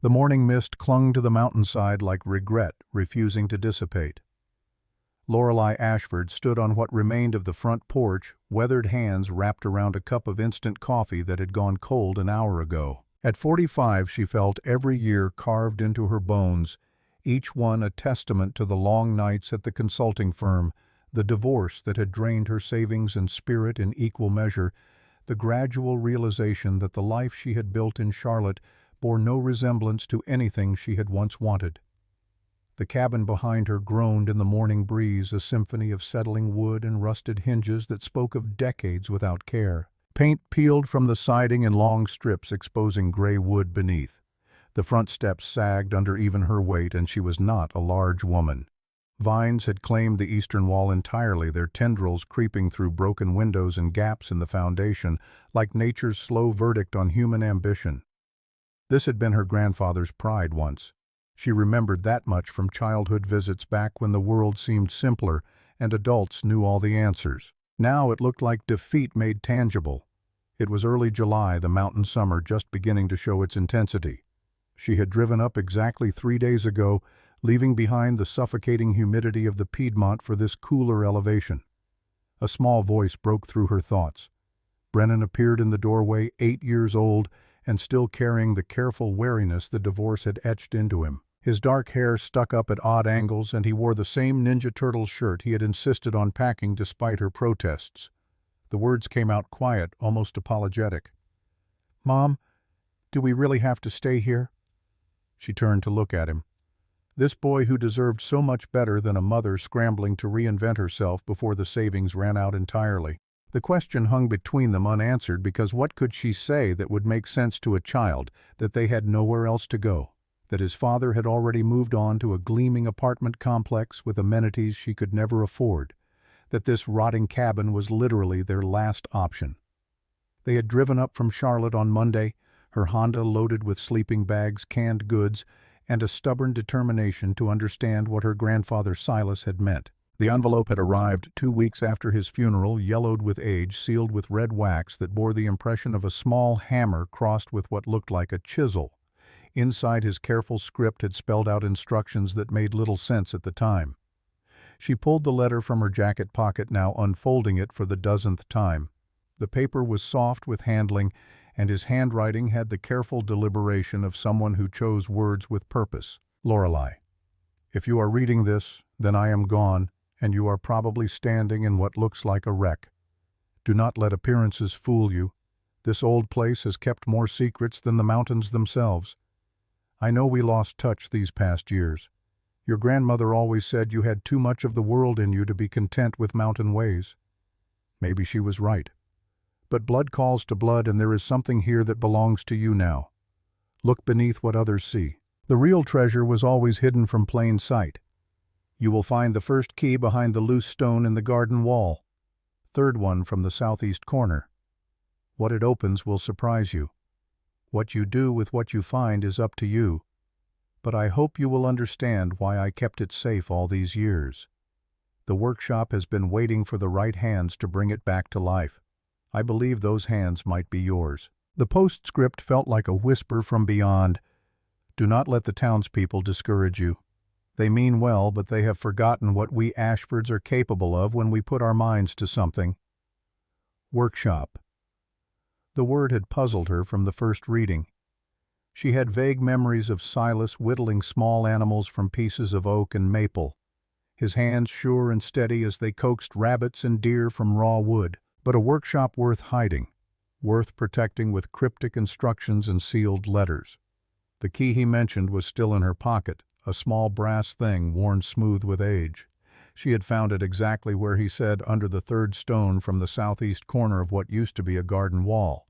The morning mist clung to the mountainside like regret, refusing to dissipate. Lorelei Ashford stood on what remained of the front porch, weathered hands wrapped around a cup of instant coffee that had gone cold an hour ago. At 45, she felt every year carved into her bones, each one a testament to the long nights at the consulting firm, the divorce that had drained her savings and spirit in equal measure, the gradual realization that the life she had built in Charlotte bore no resemblance to anything she had once wanted. The cabin behind her groaned in the morning breeze, a symphony of settling wood and rusted hinges that spoke of decades without care. Paint peeled from the siding in long strips, exposing gray wood beneath. The front steps sagged under even her weight, and she was not a large woman. Vines had claimed the eastern wall entirely, their tendrils creeping through broken windows and gaps in the foundation, like nature's slow verdict on human ambition. This had been her grandfather's pride once. She remembered that much from childhood visits back when the world seemed simpler and adults knew all the answers. Now it looked like defeat made tangible. It was early July, the mountain summer just beginning to show its intensity. She had driven up exactly 3 days ago, leaving behind the suffocating humidity of the Piedmont for this cooler elevation. A small voice broke through her thoughts. Brennan appeared in the doorway, 8 years old, and still carrying the careful wariness the divorce had etched into him. His dark hair stuck up at odd angles, and he wore the same Ninja Turtle shirt he had insisted on packing despite her protests. The words came out quiet, almost apologetic. "Mom, do we really have to stay here?" She turned to look at him. This boy who deserved so much better than a mother scrambling to reinvent herself before the savings ran out entirely. The question hung between them unanswered because what could she say that would make sense to a child, that they had nowhere else to go, that his father had already moved on to a gleaming apartment complex with amenities she could never afford, that this rotting cabin was literally their last option. They had driven up from Charlotte on Monday, her Honda loaded with sleeping bags, canned goods, and a stubborn determination to understand what her grandfather Silas had meant. The envelope had arrived 2 weeks after his funeral, yellowed with age, sealed with red wax that bore the impression of a small hammer crossed with what looked like a chisel. Inside, his careful script had spelled out instructions that made little sense at the time. She pulled the letter from her jacket pocket, now unfolding it for the dozenth time. The paper was soft with handling, and his handwriting had the careful deliberation of someone who chose words with purpose. Lorelei, if you are reading this, then I am gone, and you are probably standing in what looks like a wreck. Do not let appearances fool you. This old place has kept more secrets than the mountains themselves. I know we lost touch these past years. Your grandmother always said you had too much of the world in you to be content with mountain ways. Maybe she was right. But blood calls to blood, and there is something here that belongs to you now. Look beneath what others see. The real treasure was always hidden from plain sight. You will find the first key behind the loose stone in the garden wall. Third one from the southeast corner. What it opens will surprise you. What you do with what you find is up to you. But I hope you will understand why I kept it safe all these years. The workshop has been waiting for the right hands to bring it back to life. I believe those hands might be yours. The postscript felt like a whisper from beyond. Do not let the townspeople discourage you. They mean well, but they have forgotten what we Ashfords are capable of when we put our minds to something. Workshop. The word had puzzled her from the first reading. She had vague memories of Silas whittling small animals from pieces of oak and maple, his hands sure and steady as they coaxed rabbits and deer from raw wood. But a workshop worth hiding, worth protecting with cryptic instructions and sealed letters. The key he mentioned was still in her pocket, a small brass thing worn smooth with age. She had found it exactly where he said, under the third stone from the southeast corner of what used to be a garden wall.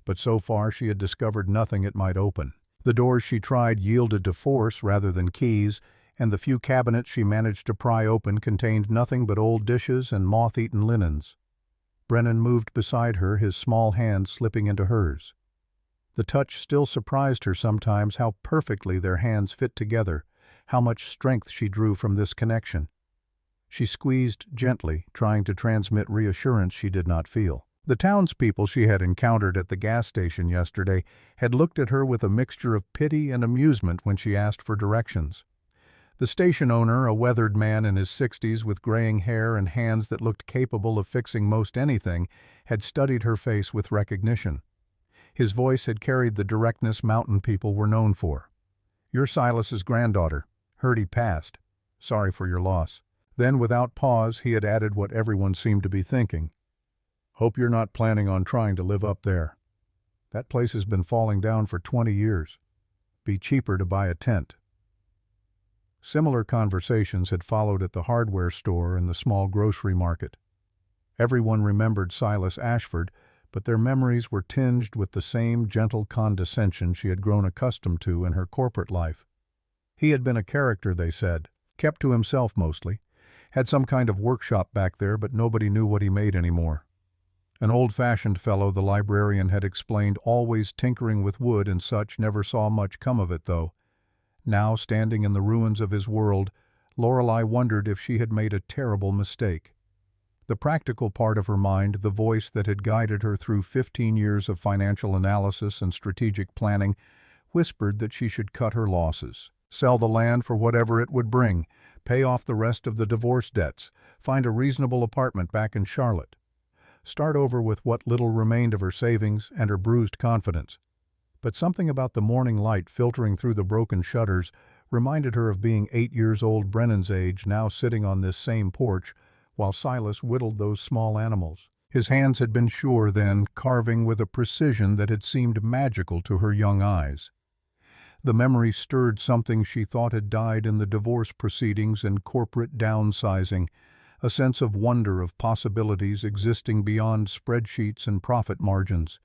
But so far she had discovered nothing it might open. The doors she tried yielded to force rather than keys, and the few cabinets she managed to pry open contained nothing but old dishes and moth-eaten linens. Brennan moved beside her, his small hand slipping into hers. The touch still surprised her sometimes, how perfectly their hands fit together, how much strength she drew from this connection. She squeezed gently, trying to transmit reassurance she did not feel. The townspeople she had encountered at the gas station yesterday had looked at her with a mixture of pity and amusement when she asked for directions. The station owner, a weathered man in his 60s with graying hair and hands that looked capable of fixing most anything, had studied her face with recognition. His voice had carried the directness mountain people were known for. "You're Silas's granddaughter. Heard he passed. Sorry for your loss." Then, without pause, he had added what everyone seemed to be thinking. "Hope you're not planning on trying to live up there. That place has been falling down for 20 years. Be cheaper to buy a tent." Similar conversations had followed at the hardware store and the small grocery market. Everyone remembered Silas Ashford, but their memories were tinged with the same gentle condescension she had grown accustomed to in her corporate life. He had been a character, they said, kept to himself mostly, had some kind of workshop back there, but nobody knew what he made anymore. An old-fashioned fellow, the librarian had explained, always tinkering with wood and such, never saw much come of it, though. Now, standing in the ruins of his world, Lorelei wondered if she had made a terrible mistake. The practical part of her mind, the voice that had guided her through 15 years of financial analysis and strategic planning, whispered that she should cut her losses, sell the land for whatever it would bring, pay off the rest of the divorce debts, find a reasonable apartment back in Charlotte, start over with what little remained of her savings and her bruised confidence. But something about the morning light filtering through the broken shutters reminded her of being 8 years old, Brennan's age, now sitting on this same porch while Silas whittled those small animals. His hands had been sure then, carving with a precision that had seemed magical to her young eyes. The memory stirred something she thought had died in the divorce proceedings and corporate downsizing, a sense of wonder of possibilities existing beyond spreadsheets and profit margins.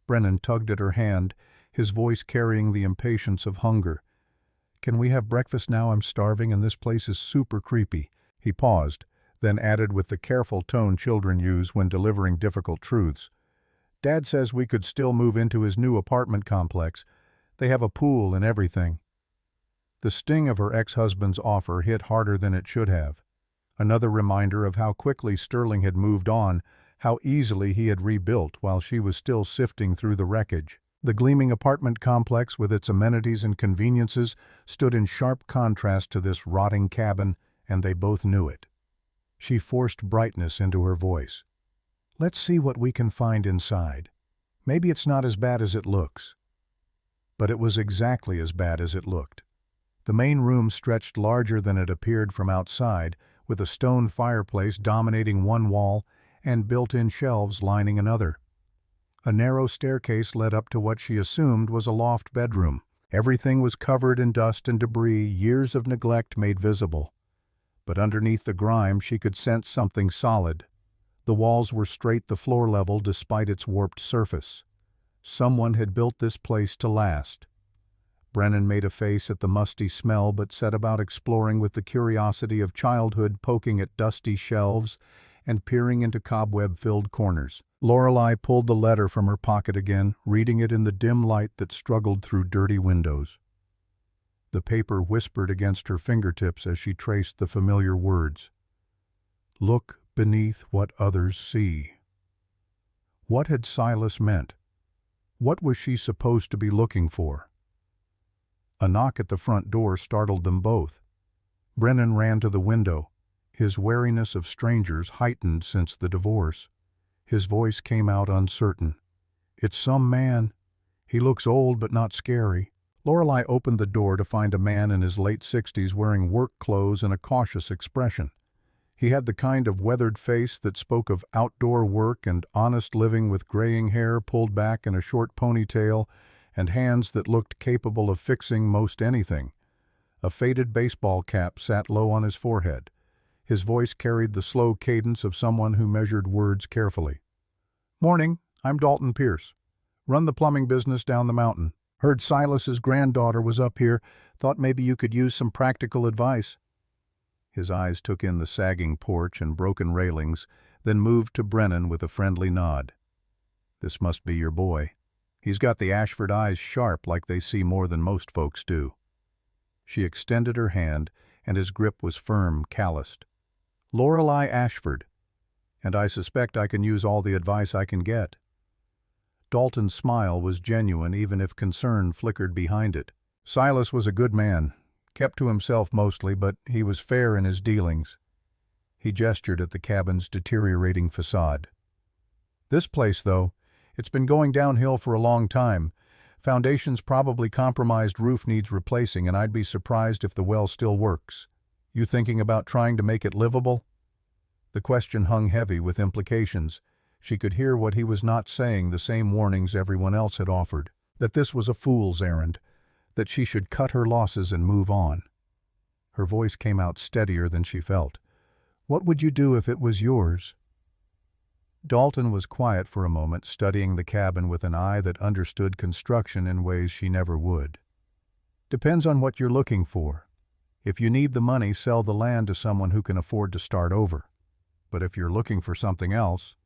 Brennan tugged at her hand, his voice carrying the impatience of hunger. "Can we have breakfast now? I'm starving and this place is super creepy." He paused, then added with the careful tone children use when delivering difficult truths. "Dad says we could still move into his new apartment complex. They have a pool and everything." The sting of her ex-husband's offer hit harder than it should have. Another reminder of how quickly Sterling had moved on, how easily he had rebuilt while she was still sifting through the wreckage. The gleaming apartment complex with its amenities and conveniences stood in sharp contrast to this rotting cabin, and they both knew it. She forced brightness into her voice. "Let's see what we can find inside. Maybe it's not as bad as it looks." But it was exactly as bad as it looked. The main room stretched larger than it appeared from outside, with a stone fireplace dominating one wall and built-in shelves lining another. A narrow staircase led up to what she assumed was a loft bedroom. Everything was covered in dust and debris, years of neglect made visible. But underneath the grime she could sense something solid. The walls were straight, the floor level despite its warped surface. Someone had built this place to last. Brennan made a face at the musty smell but set about exploring with the curiosity of childhood, poking at dusty shelves and peering into cobweb-filled corners. Lorelei pulled the letter from her pocket again, reading it in the dim light that struggled through dirty windows. The paper whispered against her fingertips as she traced the familiar words. "Look beneath what others see." What had Silas meant? What was she supposed to be looking for? A knock at the front door startled them both. Brennan ran to the window, his wariness of strangers heightened since the divorce. His voice came out uncertain. "It's some man. He looks old but not scary." Lorelei opened the door to find a man in his late 60s wearing work clothes and a cautious expression. He had the kind of weathered face that spoke of outdoor work and honest living, with graying hair pulled back in a short ponytail and hands that looked capable of fixing most anything. A faded baseball cap sat low on his forehead. His voice carried the slow cadence of someone who measured words carefully. "Morning, I'm Dalton Pierce. Run the plumbing business down the mountain. Heard Silas's granddaughter was up here. Thought maybe you could use some practical advice." His eyes took in the sagging porch and broken railings, then moved to Brennan with a friendly nod. "This must be your boy. He's got the Ashford eyes sharp, like they see more than most folks do." She extended her hand, and his grip was firm, calloused. "Lorelei Ashford. and I suspect I can use all the advice I can get." Dalton's smile was genuine even if concern flickered behind it. Silas was a good man, kept to himself mostly, but he was fair in his dealings. He gestured at the cabin's deteriorating facade. "This place, though, it's been going downhill for a long time. Foundation's probably compromised, roof needs replacing, and I'd be surprised if the well still works. You thinking about trying to make it livable?" The question hung heavy with implications. She could hear what he was not saying, the same warnings everyone else had offered. That this was a fool's errand, that she should cut her losses and move on. Her voice came out steadier than she felt. "What would you do if it was yours?" Dalton was quiet for a moment, studying the cabin with an eye that understood construction in ways she never would. "Depends on what you're looking for. If you need the money, sell the land to someone who can afford to start over. But if you're looking for something else—"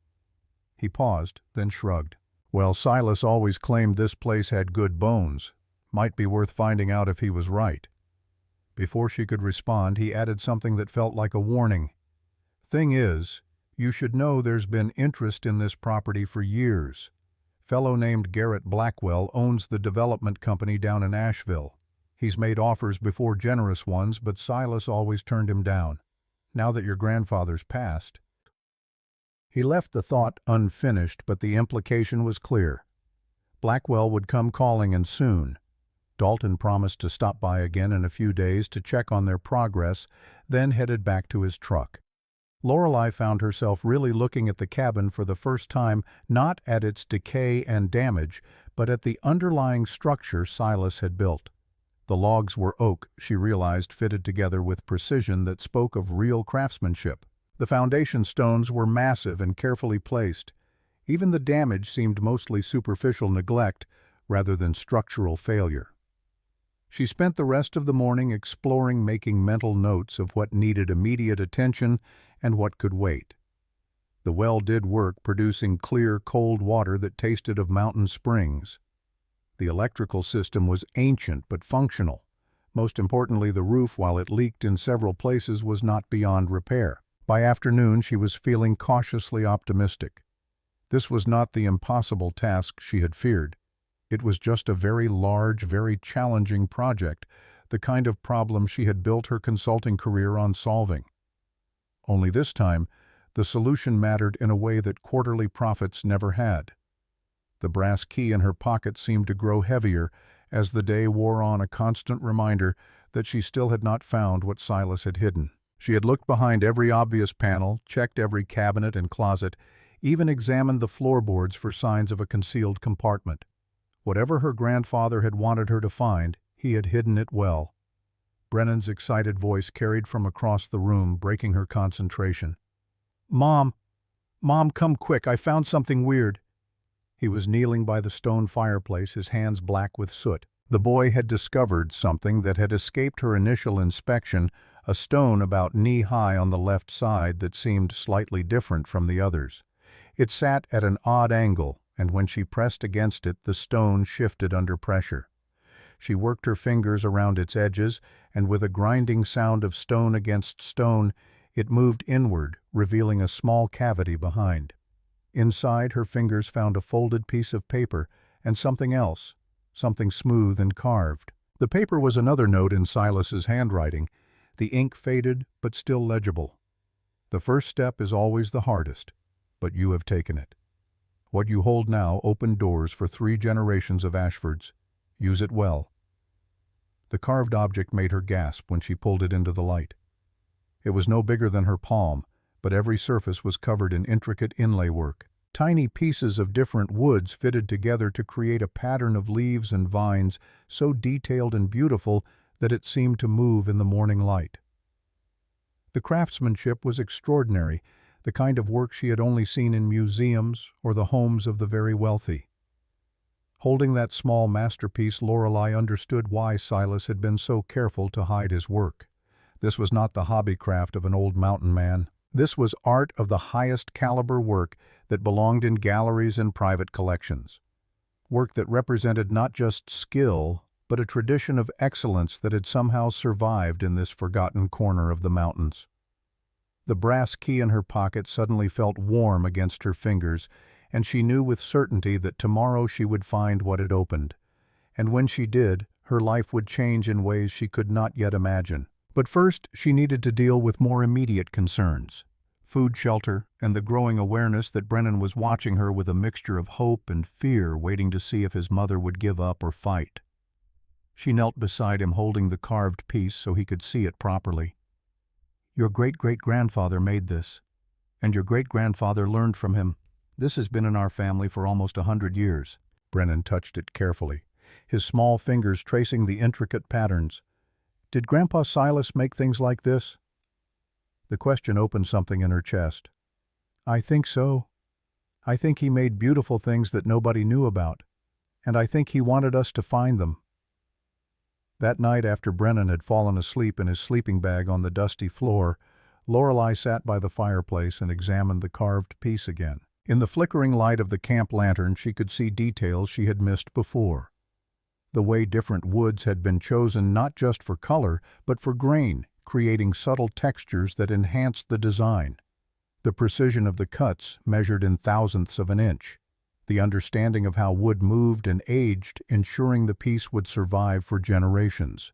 He paused, then shrugged. "Well, Silas always claimed this place had good bones. Might be worth finding out if he was right." Before she could respond, he added something that felt like a warning. "Thing is, you should know there's been interest in this property for years. Fellow named Garrett Blackwell owns the development company down in Asheville. He's made offers before, generous ones, but Silas always turned him down. Now that your grandfather's passed—" He left the thought unfinished, but the implication was clear. Blackwell would come calling, and soon. Dalton promised to stop by again in a few days to check on their progress, then headed back to his truck. Lorelei found herself really looking at the cabin for the first time, not at its decay and damage, but at the underlying structure Silas had built. The logs were oak, she realized, fitted together with precision that spoke of real craftsmanship. The foundation stones were massive and carefully placed. Even the damage seemed mostly superficial neglect rather than structural failure. She spent the rest of the morning exploring, making mental notes of what needed immediate attention and what could wait. The well did work, producing clear, cold water that tasted of mountain springs. The electrical system was ancient but functional. Most importantly, the roof, while it leaked in several places, was not beyond repair. By afternoon, she was feeling cautiously optimistic. This was not the impossible task she had feared. It was just a very large, very challenging project, the kind of problem she had built her consulting career on solving. Only this time, the solution mattered in a way that quarterly profits never had. The brass key in her pocket seemed to grow heavier as the day wore on, a constant reminder that she still had not found what Silas had hidden. She had looked behind every obvious panel, checked every cabinet and closet, even examined the floorboards for signs of a concealed compartment. Whatever her grandfather had wanted her to find, he had hidden it well. Brennan's excited voice carried from across the room, breaking her concentration. "Mom! Mom, come quick, I found something weird." He was kneeling by the stone fireplace, his hands black with soot. The boy had discovered something that had escaped her initial inspection, a stone about knee-high on the left side that seemed slightly different from the others. It sat at an odd angle, and when she pressed against it, the stone shifted under pressure. She worked her fingers around its edges, and with a grinding sound of stone against stone, it moved inward, revealing a small cavity behind. Inside, her fingers found a folded piece of paper and something else, something smooth and carved. The paper was another note in Silas's handwriting, the ink faded but still legible. "The first step is always the hardest, but you have taken it. What you hold now opened doors for 3 generations of Ashfords. Use it well." The carved object made her gasp when she pulled it into the light. It was no bigger than her palm, but every surface was covered in intricate inlay work. Tiny pieces of different woods fitted together to create a pattern of leaves and vines so detailed and beautiful that it seemed to move in the morning light. The craftsmanship was extraordinary, the kind of work she had only seen in museums or the homes of the very wealthy. Holding that small masterpiece, Lorelei understood why Silas had been so careful to hide his work. This was not the hobby craft of an old mountain man. This was art of the highest caliber, work that belonged in galleries and private collections. Work that represented not just skill, but a tradition of excellence that had somehow survived in this forgotten corner of the mountains. The brass key in her pocket suddenly felt warm against her fingers, and she knew with certainty that tomorrow she would find what it opened. And when she did, her life would change in ways she could not yet imagine. But first, she needed to deal with more immediate concerns: food, shelter, and the growing awareness that Brennan was watching her with a mixture of hope and fear, waiting to see if his mother would give up or fight. She knelt beside him, holding the carved piece so he could see it properly. "Your great-great-grandfather made this, and your great-grandfather learned from him. This has been in our family for almost 100 years. Brennan touched it carefully, his small fingers tracing the intricate patterns. "Did Grandpa Silas make things like this?" The question opened something in her chest. "I think so. I think he made beautiful things that nobody knew about, and I think he wanted us to find them." That night, after Brennan had fallen asleep in his sleeping bag on the dusty floor, Lorelei sat by the fireplace and examined the carved piece again. In the flickering light of the camp lantern, she could see details she had missed before. The way different woods had been chosen not just for color, but for grain, creating subtle textures that enhanced the design. The precision of the cuts, measured in thousandths of an inch. The understanding of how wood moved and aged, ensuring the piece would survive for generations.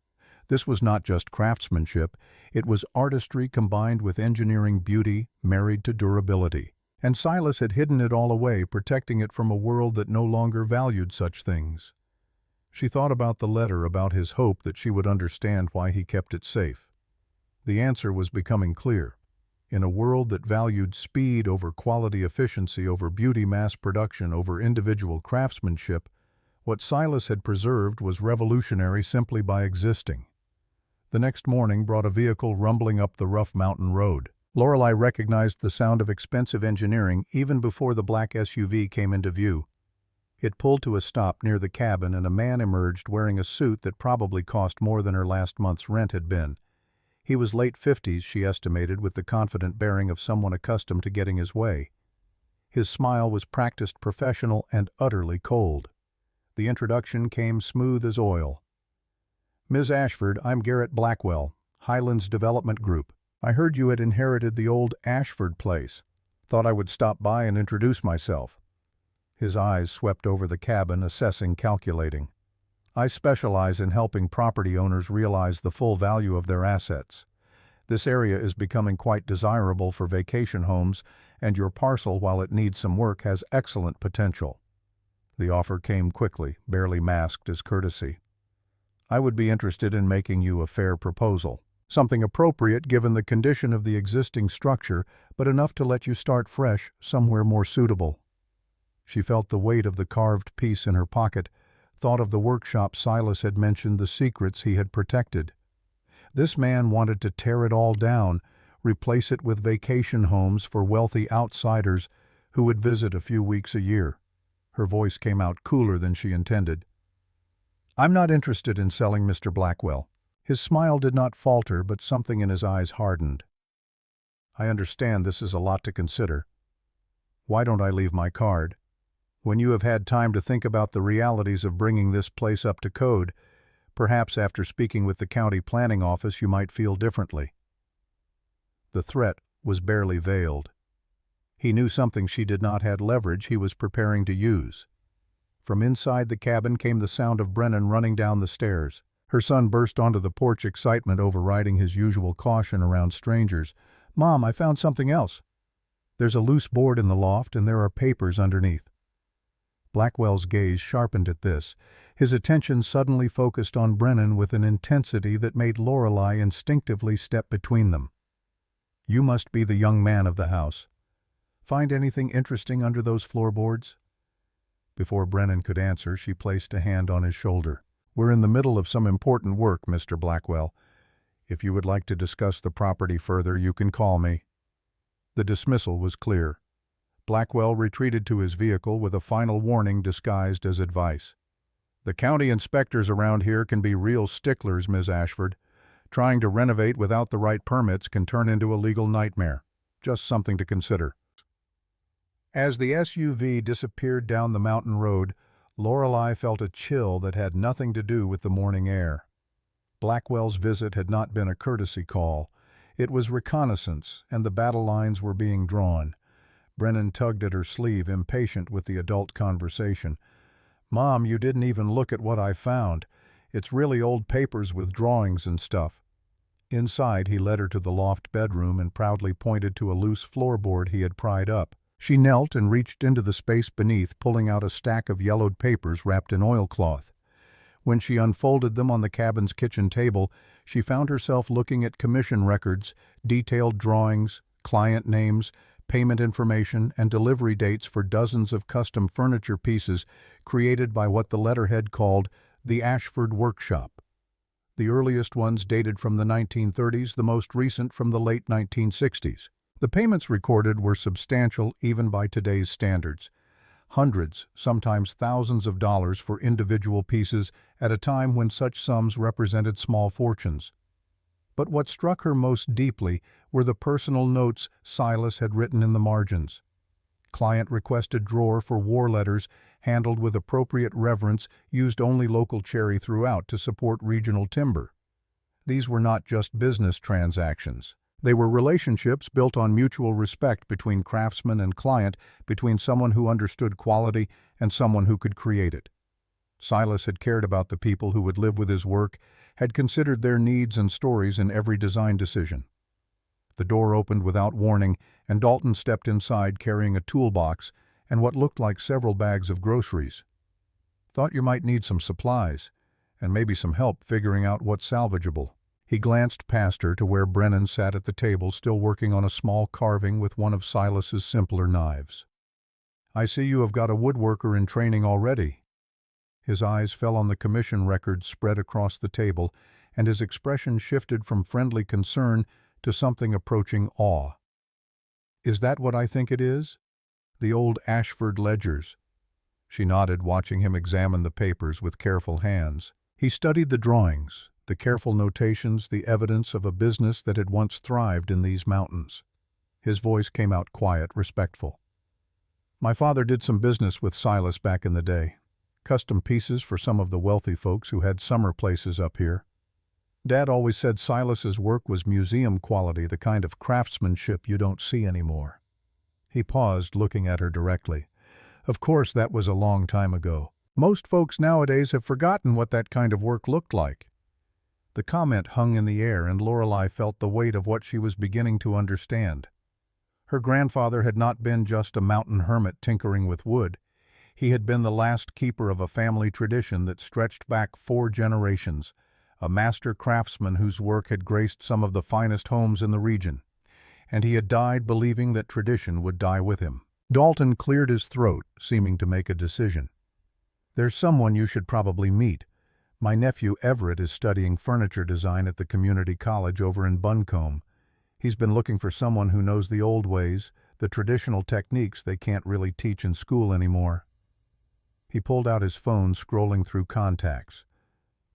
This was not just craftsmanship, it was artistry combined with engineering beauty, married to durability. And Silas had hidden it all away, protecting it from a world that no longer valued such things. She thought about the letter, about his hope that she would understand why he kept it safe. The answer was becoming clear. In a world that valued speed over quality, efficiency over beauty, mass production over individual craftsmanship, what Silas had preserved was revolutionary simply by existing. The next morning brought a vehicle rumbling up the rough mountain road. Lorelei recognized the sound of expensive engineering even before the black SUV came into view. It pulled to a stop near the cabin, and a man emerged wearing a suit that probably cost more than her last month's rent had been. He was late 50s, she estimated, with the confident bearing of someone accustomed to getting his way. His smile was practiced, professional, and utterly cold. The introduction came smooth as oil. "Ms. Ashford, I'm Garrett Blackwell, Highlands Development Group. I heard you had inherited the old Ashford place. Thought I would stop by and introduce myself." His eyes swept over the cabin, assessing, calculating. "I specialize in helping property owners realize the full value of their assets. This area is becoming quite desirable for vacation homes, and your parcel, while it needs some work, has excellent potential." The offer came quickly, barely masked as courtesy. "I would be interested in making you a fair proposal. Something appropriate given the condition of the existing structure, but enough to let you start fresh, somewhere more suitable." She felt the weight of the carved piece in her pocket, thought of the workshop Silas had mentioned, the secrets he had protected. This man wanted to tear it all down, replace it with vacation homes for wealthy outsiders who would visit a few weeks a year. Her voice came out cooler than she intended. "I'm not interested in selling, Mr. Blackwell." His smile did not falter, but something in his eyes hardened. "I understand this is a lot to consider. Why don't I leave my card? When you have had time to think about the realities of bringing this place up to code, perhaps after speaking with the county planning office you might feel differently." The threat was barely veiled. He knew something she did not have: leverage he was preparing to use. From inside the cabin came the sound of Brennan running down the stairs. Her son burst onto the porch, excitement overriding his usual caution around strangers. "Mom, I found something else. There's a loose board in the loft, and there are papers underneath." Blackwell's gaze sharpened at this. His attention suddenly focused on Brennan with an intensity that made Lorelei instinctively step between them. "You must be the young man of the house. Find anything interesting under those floorboards?" Before Brennan could answer, she placed a hand on his shoulder. "We're in the middle of some important work, Mr. Blackwell. If you would like to discuss the property further, you can call me." The dismissal was clear. Blackwell retreated to his vehicle with a final warning disguised as advice. "The county inspectors around here can be real sticklers, Ms. Ashford. Trying to renovate without the right permits can turn into a legal nightmare. Just something to consider." As the SUV disappeared down the mountain road, Lorelei felt a chill that had nothing to do with the morning air. Blackwell's visit had not been a courtesy call. It was reconnaissance, and the battle lines were being drawn. Brennan tugged at her sleeve, impatient with the adult conversation. "Mom, you didn't even look at what I found. It's really old papers with drawings and stuff." Inside, he led her to the loft bedroom and proudly pointed to a loose floorboard he had pried up. She knelt and reached into the space beneath, pulling out a stack of yellowed papers wrapped in oilcloth. When she unfolded them on the cabin's kitchen table, she found herself looking at commission records, detailed drawings, client names, payment information, and delivery dates for dozens of custom furniture pieces created by what the letterhead called the Ashford Workshop. The earliest ones dated from the 1930s, the most recent from the late 1960s. The payments recorded were substantial even by today's standards. Hundreds, sometimes thousands of dollars for individual pieces at a time when such sums represented small fortunes. But what struck her most deeply were the personal notes Silas had written in the margins. Client-requested drawer for war letters, handled with appropriate reverence, used only local cherry throughout to support regional timber. These were not just business transactions. They were relationships built on mutual respect between craftsman and client, between someone who understood quality and someone who could create it. Silas had cared about the people who would live with his work, had considered their needs and stories in every design decision. The door opened without warning, and Dalton stepped inside carrying a toolbox and what looked like several bags of groceries. "Thought you might need some supplies, and maybe some help figuring out what's salvageable." He glanced past her to where Brennan sat at the table, still working on a small carving with one of Silas's simpler knives. "I see you have got a woodworker in training already." His eyes fell on the commission records spread across the table, and his expression shifted from friendly concern to something approaching awe. "Is that what I think it is? The old Ashford ledgers?" She nodded, watching him examine the papers with careful hands. He studied the drawings, the careful notations, the evidence of a business that had once thrived in these mountains. His voice came out quiet, respectful. "My father did some business with Silas back in the day. Custom pieces for some of the wealthy folks who had summer places up here. Dad always said Silas's work was museum quality, the kind of craftsmanship you don't see anymore." He paused, looking at her directly. "Of course, that was a long time ago. Most folks nowadays have forgotten what that kind of work looked like." The comment hung in the air, and Lorelei felt the weight of what she was beginning to understand. Her grandfather had not been just a mountain hermit tinkering with wood. He had been the last keeper of a family tradition that stretched back 4 generations, a master craftsman whose work had graced some of the finest homes in the region. And he had died believing that tradition would die with him. Dalton cleared his throat, seeming to make a decision. "There's someone you should probably meet. My nephew Everett is studying furniture design at the community college over in Buncombe. He's been looking for someone who knows the old ways, the traditional techniques they can't really teach in school anymore." He pulled out his phone, scrolling through contacts.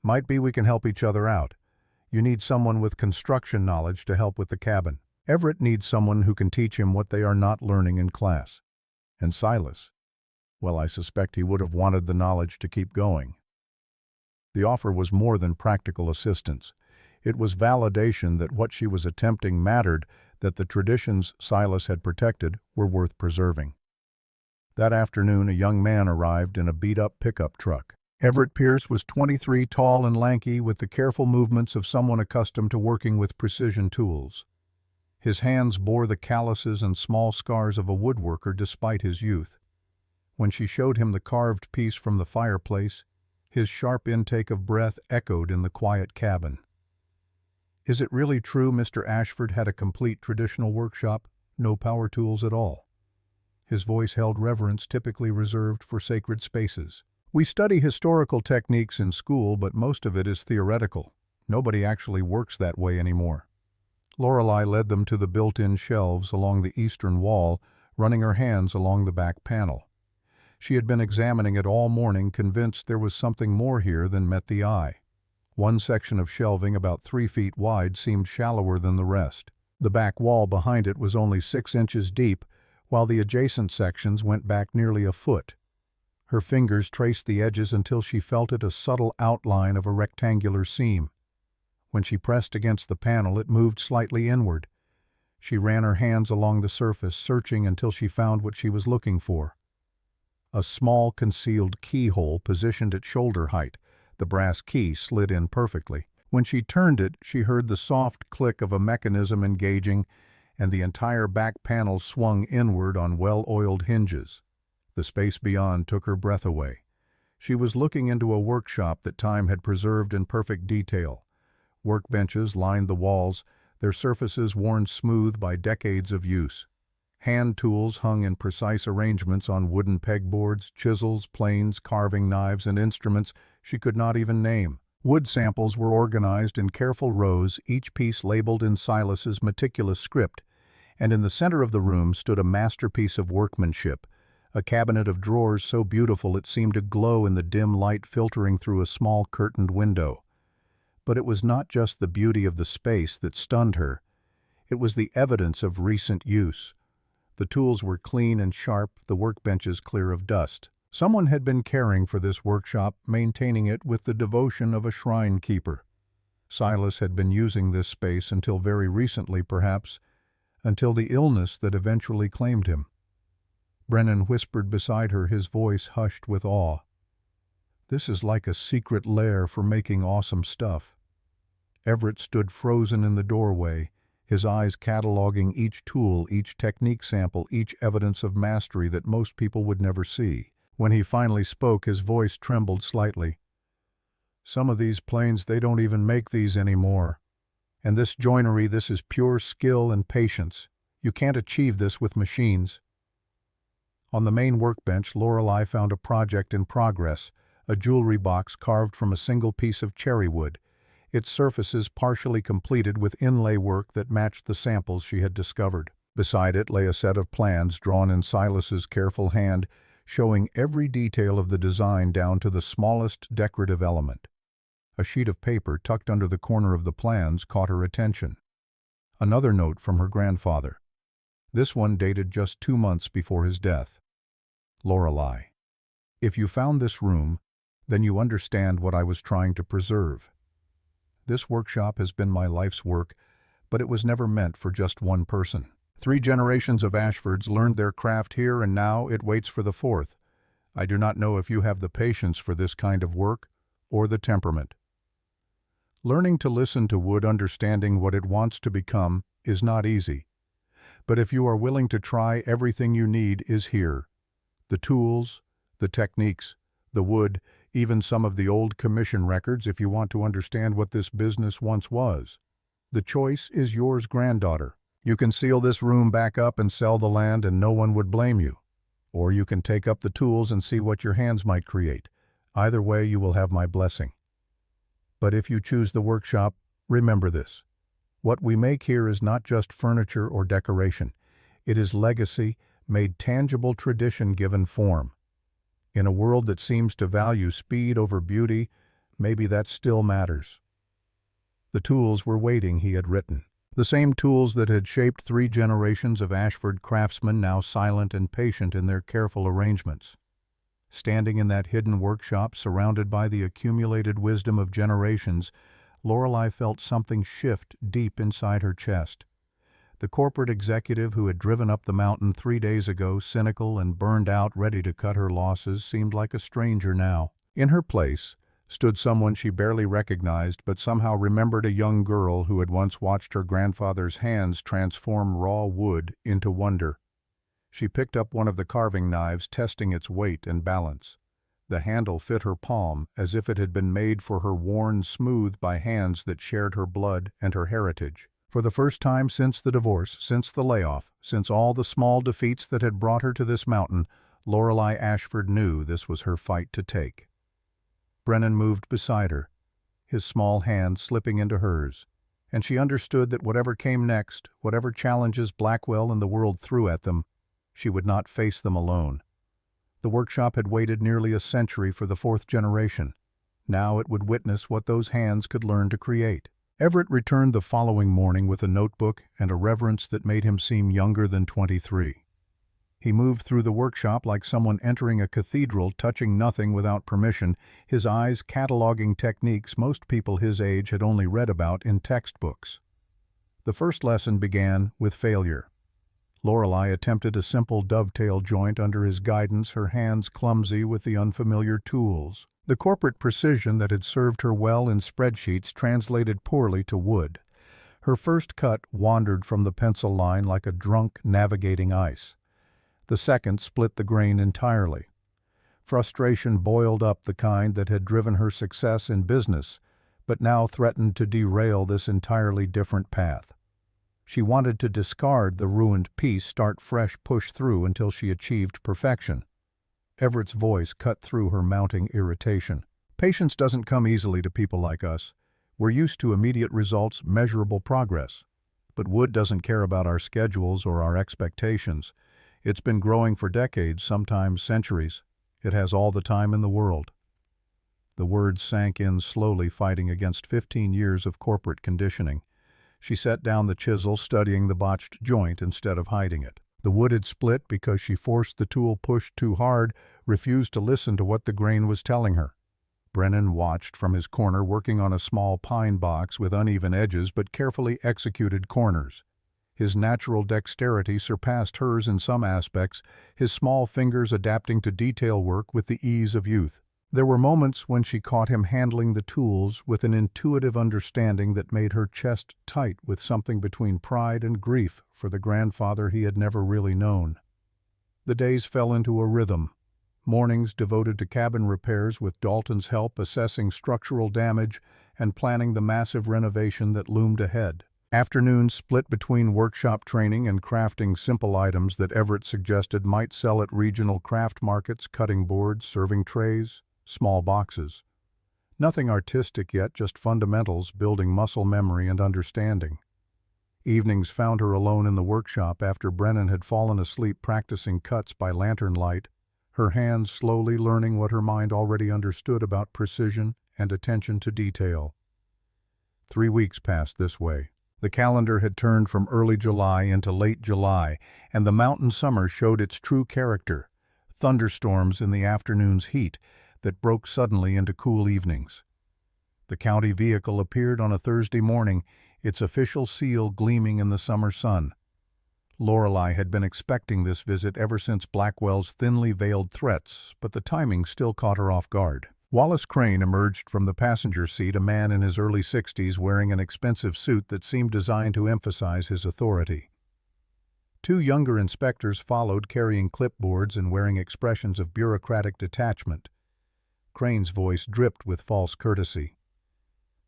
"Might be we can help each other out. You need someone with construction knowledge to help with the cabin. Everett needs someone who can teach him what they are not learning in class. And Silas, well, I suspect he would have wanted the knowledge to keep going." The offer was more than practical assistance. It was validation that what she was attempting mattered, that the traditions Silas had protected were worth preserving. That afternoon, a young man arrived in a beat-up pickup truck. Everett Pierce was 23, tall and lanky, with the careful movements of someone accustomed to working with precision tools. His hands bore the calluses and small scars of a woodworker despite his youth. When she showed him the carved piece from the fireplace, his sharp intake of breath echoed in the quiet cabin. "Is it really true Mr. Ashford had a complete traditional workshop, no power tools at all?" His voice held reverence typically reserved for sacred spaces. "We study historical techniques in school, but most of it is theoretical. Nobody actually works that way anymore." Lorelei led them to the built-in shelves along the eastern wall, running her hands along the back panel. She had been examining it all morning, convinced there was something more here than met the eye. One section of shelving about 3 feet wide seemed shallower than the rest. The back wall behind it was only 6 inches deep, while the adjacent sections went back nearly a foot. Her fingers traced the edges until she felt it a subtle outline of a rectangular seam. When she pressed against the panel, it moved slightly inward. She ran her hands along the surface, searching until she found what she was looking for. A small concealed keyhole positioned at shoulder height. The brass key slid in perfectly. When she turned it, she heard the soft click of a mechanism engaging, and the entire back panel swung inward on well-oiled hinges. The space beyond took her breath away. She was looking into a workshop that time had preserved in perfect detail. Workbenches lined the walls, their surfaces worn smooth by decades of use. Hand tools hung in precise arrangements on wooden pegboards, chisels, planes, carving knives, and instruments she could not even name. Wood samples were organized in careful rows, each piece labeled in Silas's meticulous script, and in the center of the room stood a masterpiece of workmanship, a cabinet of drawers so beautiful it seemed to glow in the dim light filtering through a small curtained window. But it was not just the beauty of the space that stunned her. It was the evidence of recent use. The tools were clean and sharp, the workbenches clear of dust. Someone had been caring for this workshop, maintaining it with the devotion of a shrine keeper. Silas had been using this space until very recently, perhaps, until the illness that eventually claimed him. Brennan whispered beside her, his voice hushed with awe. "This is like a secret lair for making awesome stuff." Everett stood frozen in the doorway, his eyes cataloging each tool, each technique sample, each evidence of mastery that most people would never see. When he finally spoke, his voice trembled slightly. "Some of these planes, they don't even make these anymore. And this joinery, this is pure skill and patience. You can't achieve this with machines." On the main workbench, Lorelei found a project in progress, a jewelry box carved from a single piece of cherry wood, its surfaces partially completed with inlay work that matched the samples she had discovered. Beside it lay a set of plans drawn in Silas's careful hand, showing every detail of the design down to the smallest decorative element. A sheet of paper tucked under the corner of the plans caught her attention. Another note from her grandfather. This one dated just 2 months before his death. "Lorelei, if you found this room, then you understand what I was trying to preserve. This workshop has been my life's work, but it was never meant for just one person. 3 generations of Ashfords learned their craft here, and now it waits for the 4th. I do not know if you have the patience for this kind of work, or the temperament. Learning to listen to wood, understanding what it wants to become, is not easy. But if you are willing to try, everything you need is here. The tools, the techniques, the wood, even some of the old commission records if you want to understand what this business once was. The choice is yours, granddaughter. You can seal this room back up and sell the land and no one would blame you. Or you can take up the tools and see what your hands might create. Either way, you will have my blessing. But if you choose the workshop, remember this. What we make here is not just furniture or decoration. It is legacy, made tangible, tradition given form. In a world that seems to value speed over beauty, maybe that still matters." The tools were waiting, he had written. The same tools that had shaped 3 generations of Ashford craftsmen, now silent and patient in their careful arrangements. Standing in that hidden workshop, surrounded by the accumulated wisdom of generations, Lorelei felt something shift deep inside her chest. The corporate executive who had driven up the mountain 3 days ago, cynical and burned out, ready to cut her losses, seemed like a stranger now. In her place stood someone she barely recognized, but somehow remembered, a young girl who had once watched her grandfather's hands transform raw wood into wonder. She picked up one of the carving knives, testing its weight and balance. The handle fit her palm as if it had been made for her, worn smooth by hands that shared her blood and her heritage. For the first time since the divorce, since the layoff, since all the small defeats that had brought her to this mountain, Lorelei Ashford knew this was her fight to take. Brennan moved beside her, his small hand slipping into hers, and she understood that whatever came next, whatever challenges Blackwell and the world threw at them, she would not face them alone. The workshop had waited nearly a century for the 4th generation. Now it would witness what those hands could learn to create. Everett returned the following morning with a notebook and a reverence that made him seem younger than 23. He moved through the workshop like someone entering a cathedral, touching nothing without permission, his eyes cataloging techniques most people his age had only read about in textbooks. The first lesson began with failure. Lorelei attempted a simple dovetail joint under his guidance, her hands clumsy with the unfamiliar tools. The corporate precision that had served her well in spreadsheets translated poorly to wood. Her first cut wandered from the pencil line like a drunk navigating ice. The second split the grain entirely. Frustration boiled up, the kind that had driven her success in business, but now threatened to derail this entirely different path. She wanted to discard the ruined piece, start fresh, push through until she achieved perfection. Everett's voice cut through her mounting irritation. Patience doesn't come easily to people like us. We're used to immediate results, measurable progress. But wood doesn't care about our schedules or our expectations. It's been growing for decades, sometimes centuries. It has all the time in the world. The words sank in slowly, fighting against 15 years of corporate conditioning. She set down the chisel, studying the botched joint instead of hiding it. The wood had split because she forced the tool, pushed too hard, refused to listen to what the grain was telling her. Brennan watched from his corner, working on a small pine box with uneven edges but carefully executed corners. His natural dexterity surpassed hers in some aspects, his small fingers adapting to detail work with the ease of youth. There were moments when she caught him handling the tools with an intuitive understanding that made her chest tight with something between pride and grief for the grandfather he had never really known. The days fell into a rhythm. Mornings devoted to cabin repairs with Dalton's help, assessing structural damage and planning the massive renovation that loomed ahead. Afternoons split between workshop training and crafting simple items that Everett suggested might sell at regional craft markets, cutting boards, serving trays, small boxes. Nothing artistic yet, just fundamentals, building muscle memory and understanding. Evenings found her alone in the workshop after Brennan had fallen asleep practicing cuts by lantern light, her hands slowly learning what her mind already understood about precision and attention to detail. 3 weeks passed this way. The calendar had turned from early July into late July, and the mountain summer showed its true character, thunderstorms in the afternoon's heat that broke suddenly into cool evenings. The county vehicle appeared on a Thursday morning, its official seal gleaming in the summer sun. Lorelei had been expecting this visit ever since Blackwell's thinly veiled threats, but the timing still caught her off guard. Wallace Crane emerged from the passenger seat, a man in his early 60s wearing an expensive suit that seemed designed to emphasize his authority. 2 younger inspectors followed, carrying clipboards and wearing expressions of bureaucratic detachment. Crane's voice dripped with false courtesy.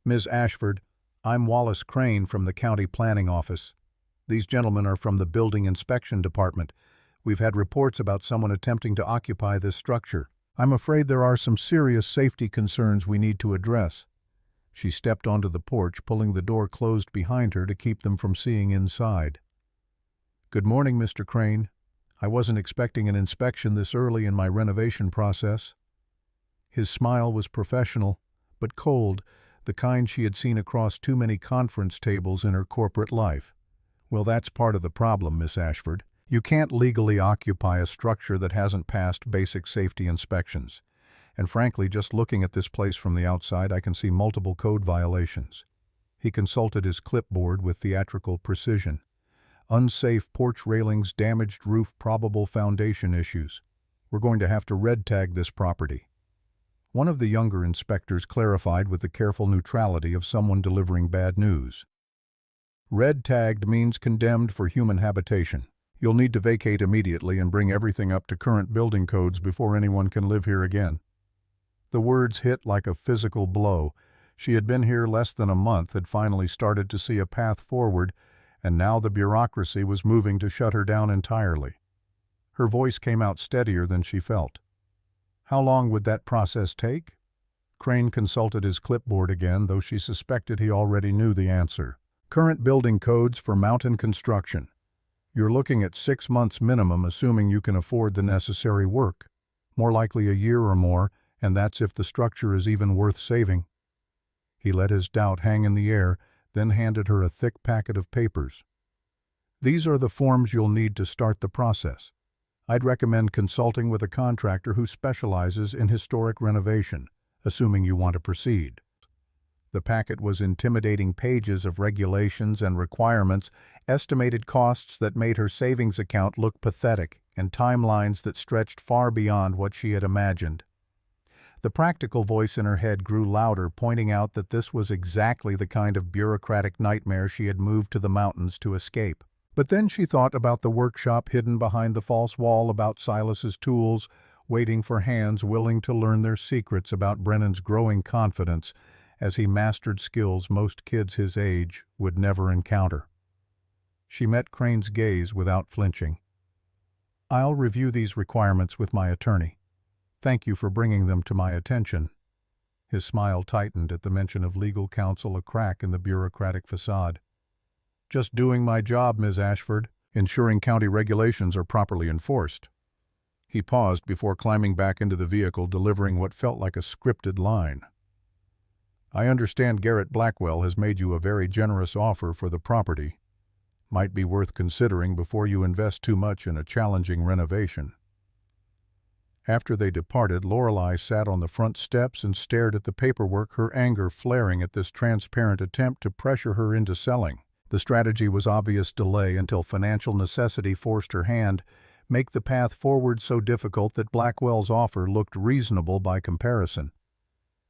"Ms. Ashford, I'm Wallace Crane from the County Planning Office. These gentlemen are from the Building Inspection Department. We've had reports about someone attempting to occupy this structure. I'm afraid there are some serious safety concerns we need to address." She stepped onto the porch, pulling the door closed behind her to keep them from seeing inside. "Good morning, Mr. Crane. I wasn't expecting an inspection this early in my renovation process." His smile was professional, but cold, the kind she had seen across too many conference tables in her corporate life. "Well, that's part of the problem, Miss Ashford. You can't legally occupy a structure that hasn't passed basic safety inspections. And frankly, just looking at this place from the outside, I can see multiple code violations." He consulted his clipboard with theatrical precision. "Unsafe porch railings, damaged roof, probable foundation issues. We're going to have to red tag this property." One of the younger inspectors clarified with the careful neutrality of someone delivering bad news. "Red tagged means condemned for human habitation. You'll need to vacate immediately and bring everything up to current building codes before anyone can live here again." The words hit like a physical blow. She had been here less than a month, had finally started to see a path forward, and now the bureaucracy was moving to shut her down entirely. Her voice came out steadier than she felt. "How long would that process take?" Crane consulted his clipboard again, though she suspected he already knew the answer. "Current building codes for mountain construction. You're looking at 6 months minimum, assuming you can afford the necessary work. More likely a year or more, and that's if the structure is even worth saving." He let his doubt hang in the air, then handed her a thick packet of papers. "These are the forms you'll need to start the process. I'd recommend consulting with a contractor who specializes in historic renovation, assuming you want to proceed. The packet was intimidating pages of regulations and requirements, estimated costs that made her savings account look pathetic, and timelines that stretched far beyond what she had imagined. The practical voice in her head grew louder, pointing out that this was exactly the kind of bureaucratic nightmare she had moved to the mountains to escape. But then she thought about the workshop hidden behind the false wall, about Silas's tools, waiting for hands willing to learn their secrets, about Brennan's growing confidence as he mastered skills most kids his age would never encounter. She met Crane's gaze without flinching. "I'll review these requirements with my attorney. Thank you for bringing them to my attention." His smile tightened at the mention of legal counsel, a crack in the bureaucratic facade. "Just doing my job, Ms. Ashford, ensuring county regulations are properly enforced." He paused before climbing back into the vehicle, delivering what felt like a scripted line. "I understand Garrett Blackwell has made you a very generous offer for the property. Might be worth considering before you invest too much in a challenging renovation." After they departed, Lorelei sat on the front steps and stared at the paperwork, her anger flaring at this transparent attempt to pressure her into selling. The strategy was obvious: delay until financial necessity forced her hand, make the path forward so difficult that Blackwell's offer looked reasonable by comparison.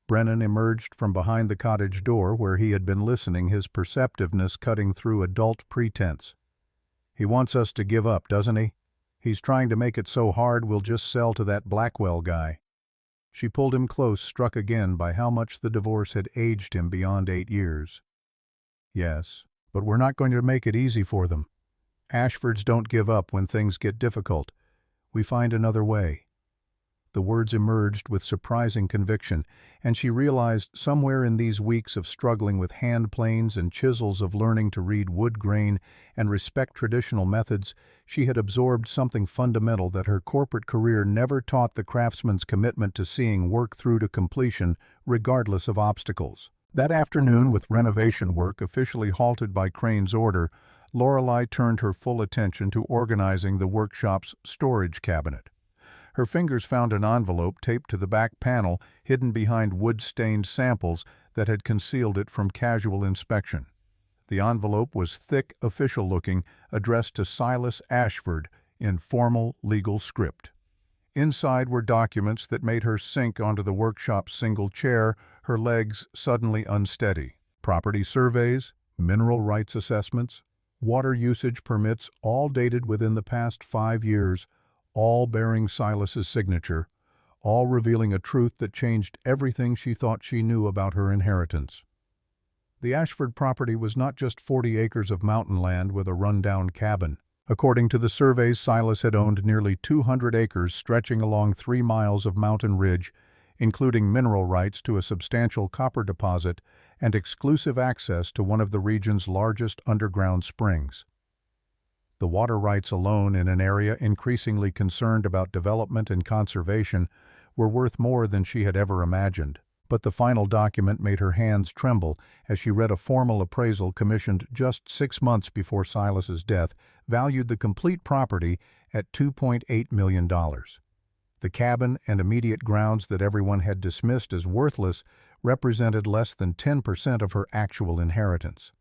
Brennan emerged from behind the cottage door where he had been listening, his perceptiveness cutting through adult pretense. "He wants us to give up, doesn't he? He's trying to make it so hard we'll just sell to that Blackwell guy." She pulled him close, struck again by how much the divorce had aged him beyond 8 years. "Yes, but we're not going to make it easy for them. Ashfords don't give up when things get difficult. We find another way." The words emerged with surprising conviction, and she realized somewhere in these weeks of struggling with hand planes and chisels, of learning to read wood grain and respect traditional methods, she had absorbed something fundamental that her corporate career never taught: the craftsman's commitment to seeing work through to completion, regardless of obstacles. That afternoon, with renovation work officially halted by Crane's order, Lorelei turned her full attention to organizing the workshop's storage cabinet. Her fingers found an envelope taped to the back panel, hidden behind wood-stained samples that had concealed it from casual inspection. The envelope was thick, official-looking, addressed to Silas Ashford in formal legal script. Inside were documents that made her sink onto the workshop's single chair, her legs suddenly unsteady. Property surveys, mineral rights assessments, water usage permits, all dated within the past 5 years, all bearing Silas's signature, all revealing a truth that changed everything she thought she knew about her inheritance. The Ashford property was not just 40 acres of mountain land with a run-down cabin. According to the surveys, Silas had owned nearly 200 acres stretching along 3 miles of mountain ridge, including mineral rights to a substantial copper deposit and exclusive access to one of the region's largest underground springs. The water rights alone, in an area increasingly concerned about development and conservation, were worth more than she had ever imagined. But the final document made her hands tremble as she read a formal appraisal commissioned just 6 months before Silas's death valued the complete property at $2.8 million. The cabin and immediate grounds that everyone had dismissed as worthless represented less than 10% of her actual inheritance.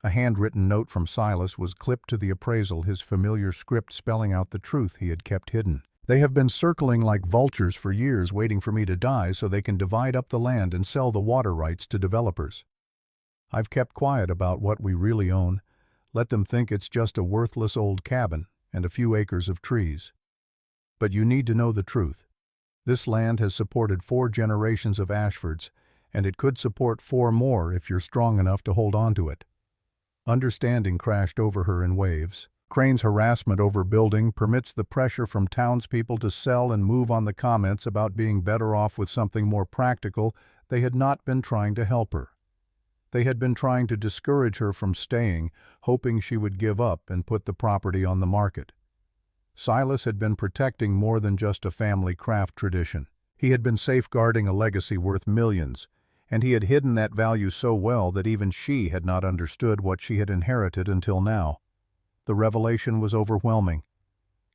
A handwritten note from Silas was clipped to the appraisal, his familiar script spelling out the truth he had kept hidden. "They have been circling like vultures for years, waiting for me to die so they can divide up the land and sell the water rights to developers. I've kept quiet about what we really own. Let them think it's just a worthless old cabin and a few acres of trees. But you need to know the truth. This land has supported 4 generations of Ashfords, and it could support 4 more if you're strong enough to hold on to it." Understanding crashed over her in waves. Crane's harassment over building permits the pressure from townspeople to sell and move on. The comments about being better off with something more practical, they had not been trying to help her. They had been trying to discourage her from staying, hoping she would give up and put the property on the market. Silas had been protecting more than just a family craft tradition. He had been safeguarding a legacy worth millions, and he had hidden that value so well that even she had not understood what she had inherited until now. The revelation was overwhelming.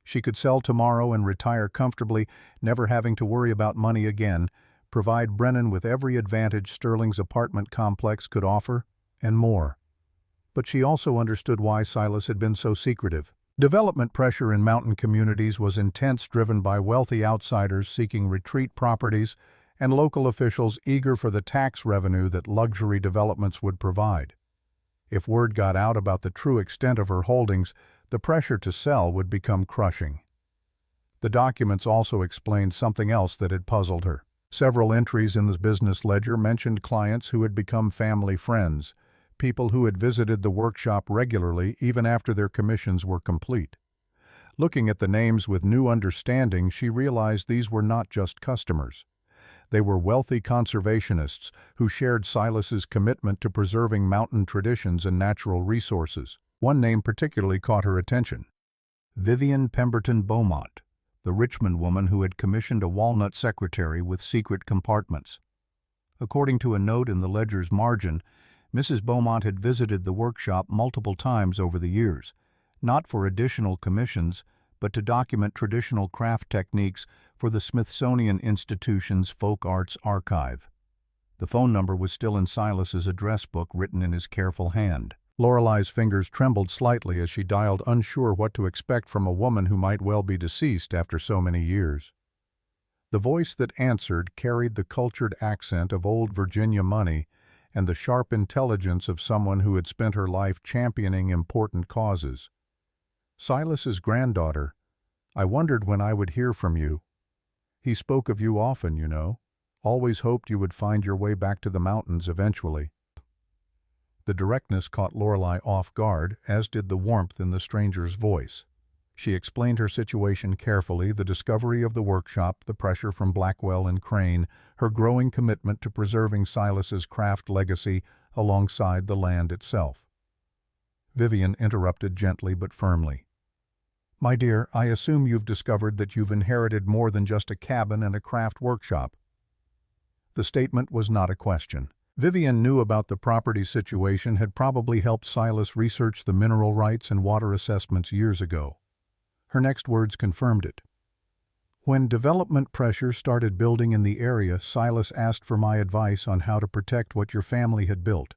She could sell tomorrow and retire comfortably, never having to worry about money again, provide Brennan with every advantage Sterling's apartment complex could offer, and more. But she also understood why Silas had been so secretive. Development pressure in mountain communities was intense, driven by wealthy outsiders seeking retreat properties and local officials eager for the tax revenue that luxury developments would provide. If word got out about the true extent of her holdings, the pressure to sell would become crushing. The documents also explained something else that had puzzled her. Several entries in the business ledger mentioned clients who had become family friends, people who had visited the workshop regularly even after their commissions were complete. Looking at the names with new understanding, she realized these were not just customers. They were wealthy conservationists who shared Silas's commitment to preserving mountain traditions and natural resources. One name particularly caught her attention: Vivian Pemberton Beaumont, the Richmond woman who had commissioned a walnut secretary with secret compartments. According to a note in the ledger's margin, Mrs. Beaumont had visited the workshop multiple times over the years, not for additional commissions, but to document traditional craft techniques for the Smithsonian Institution's Folk Arts Archive. The phone number was still in Silas's address book, written in his careful hand. Lorelei's fingers trembled slightly as she dialed, unsure what to expect from a woman who might well be deceased after so many years. The voice that answered carried the cultured accent of old Virginia money and the sharp intelligence of someone who had spent her life championing important causes. "Silas's granddaughter. I wondered when I would hear from you. He spoke of you often, you know. Always hoped you would find your way back to the mountains eventually." The directness caught Lorelei off guard, as did the warmth in the stranger's voice. She explained her situation carefully, the discovery of the workshop, the pressure from Blackwell and Crane, her growing commitment to preserving Silas's craft legacy alongside the land itself. Vivian interrupted gently but firmly. "My dear, I assume you've discovered that you've inherited more than just a cabin and a craft workshop." The statement was not a question. Vivian knew about the property situation, had probably helped Silas research the mineral rights and water assessments years ago. Her next words confirmed it. "When development pressure started building in the area, Silas asked for my advice on how to protect what your family had built.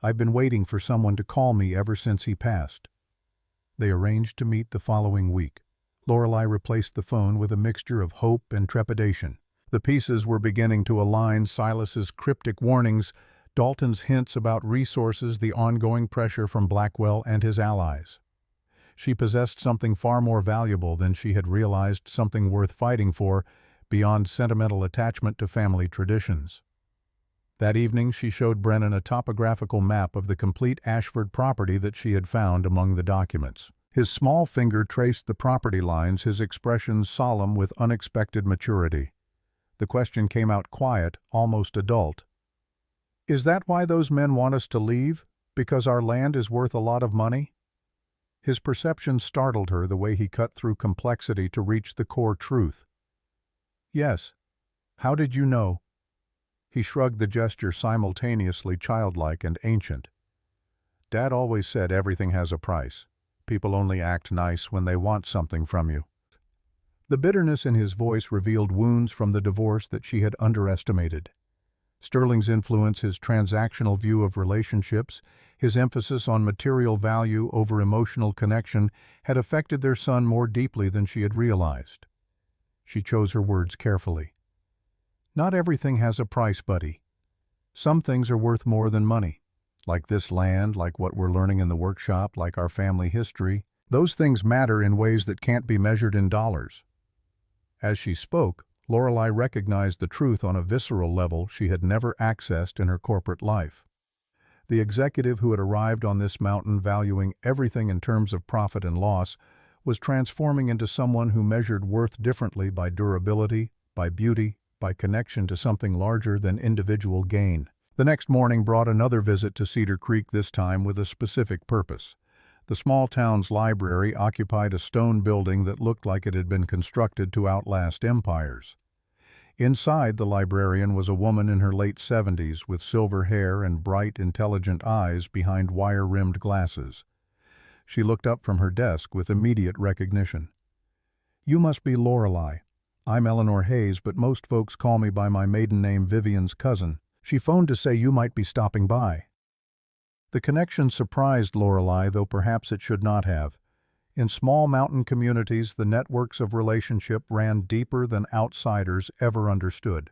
I've been waiting for someone to call me ever since he passed." They arranged to meet the following week. Lorelei replaced the phone with a mixture of hope and trepidation. The pieces were beginning to align: Silas's cryptic warnings, Dalton's hints about resources, the ongoing pressure from Blackwell and his allies. She possessed something far more valuable than she had realized, something worth fighting for, beyond sentimental attachment to family traditions. That evening she showed Brennan a topographical map of the complete Ashford property that she had found among the documents. His small finger traced the property lines, his expression solemn with unexpected maturity. The question came out quiet, almost adult. "Is that why those men want us to leave? Because our land is worth a lot of money?" His perception startled her, the way he cut through complexity to reach the core truth. "Yes. How did you know?" He shrugged, the gesture simultaneously childlike and ancient. "Dad always said everything has a price. People only act nice when they want something from you." The bitterness in his voice revealed wounds from the divorce that she had underestimated. Sterling's influence, his transactional view of relationships, his emphasis on material value over emotional connection, had affected their son more deeply than she had realized. She chose her words carefully. "Not everything has a price, buddy. Some things are worth more than money. Like this land, like what we're learning in the workshop, like our family history. Those things matter in ways that can't be measured in dollars." As she spoke, Lorelei recognized the truth on a visceral level she had never accessed in her corporate life. The executive who had arrived on this mountain valuing everything in terms of profit and loss was transforming into someone who measured worth differently by durability, by beauty, by connection to something larger than individual gain. The next morning brought another visit to Cedar Creek, this time with a specific purpose. The small town's library occupied a stone building that looked like it had been constructed to outlast empires. Inside, the librarian was a woman in her late 70s with silver hair and bright, intelligent eyes behind wire-rimmed glasses. She looked up from her desk with immediate recognition. You must be Lorelei. I'm Eleanor Hayes, but most folks call me by my maiden name, Vivian's cousin. She phoned to say you might be stopping by." The connection surprised Lorelei, though perhaps it should not have. In small mountain communities, the networks of relationship ran deeper than outsiders ever understood.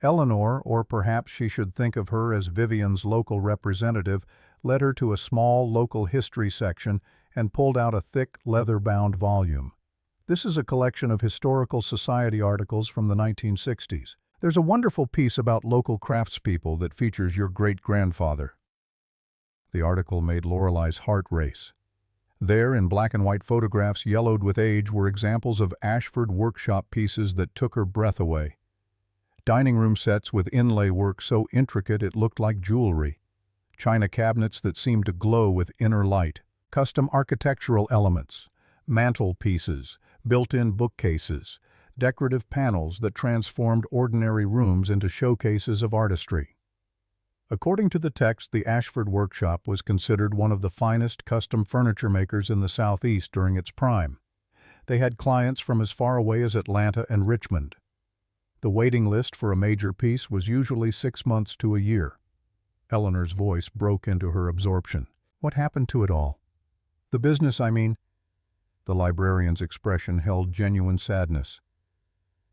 Eleanor, or perhaps she should think of her as Vivian's local representative, led her to a small local history section and pulled out a thick, leather-bound volume. This is a collection of historical society articles from the 1960s. There's a wonderful piece about local craftspeople that features your great-grandfather. The article made Lorelei's heart race. There, in black and white photographs yellowed with age, were examples of Ashford workshop pieces that took her breath away. Dining room sets with inlay work so intricate it looked like jewelry. China cabinets that seemed to glow with inner light. Custom architectural elements. Mantelpieces, built-in bookcases, decorative panels that transformed ordinary rooms into showcases of artistry. According to the text, the Ashford Workshop was considered one of the finest custom furniture makers in the Southeast during its prime. They had clients from as far away as Atlanta and Richmond. The waiting list for a major piece was usually 6 months to a year. Eleanor's voice broke into her absorption. "What happened to it all?" "The business, I mean." The librarian's expression held genuine sadness.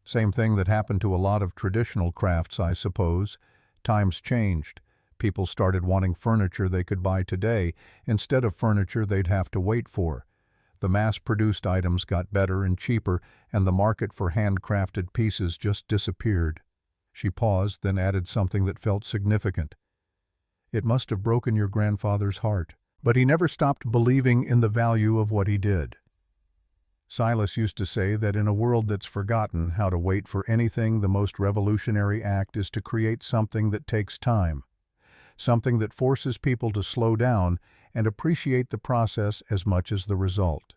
"Same thing that happened to a lot of traditional crafts, I suppose. Times changed. People started wanting furniture they could buy today instead of furniture they'd have to wait for. The mass-produced items got better and cheaper, and the market for handcrafted pieces just disappeared." She paused, then added something that felt significant. "It must have broken your grandfather's heart, but he never stopped believing in the value of what he did. Silas used to say that in a world that's forgotten how to wait for anything, the most revolutionary act is to create something that takes time, something that forces people to slow down and appreciate the process as much as the result."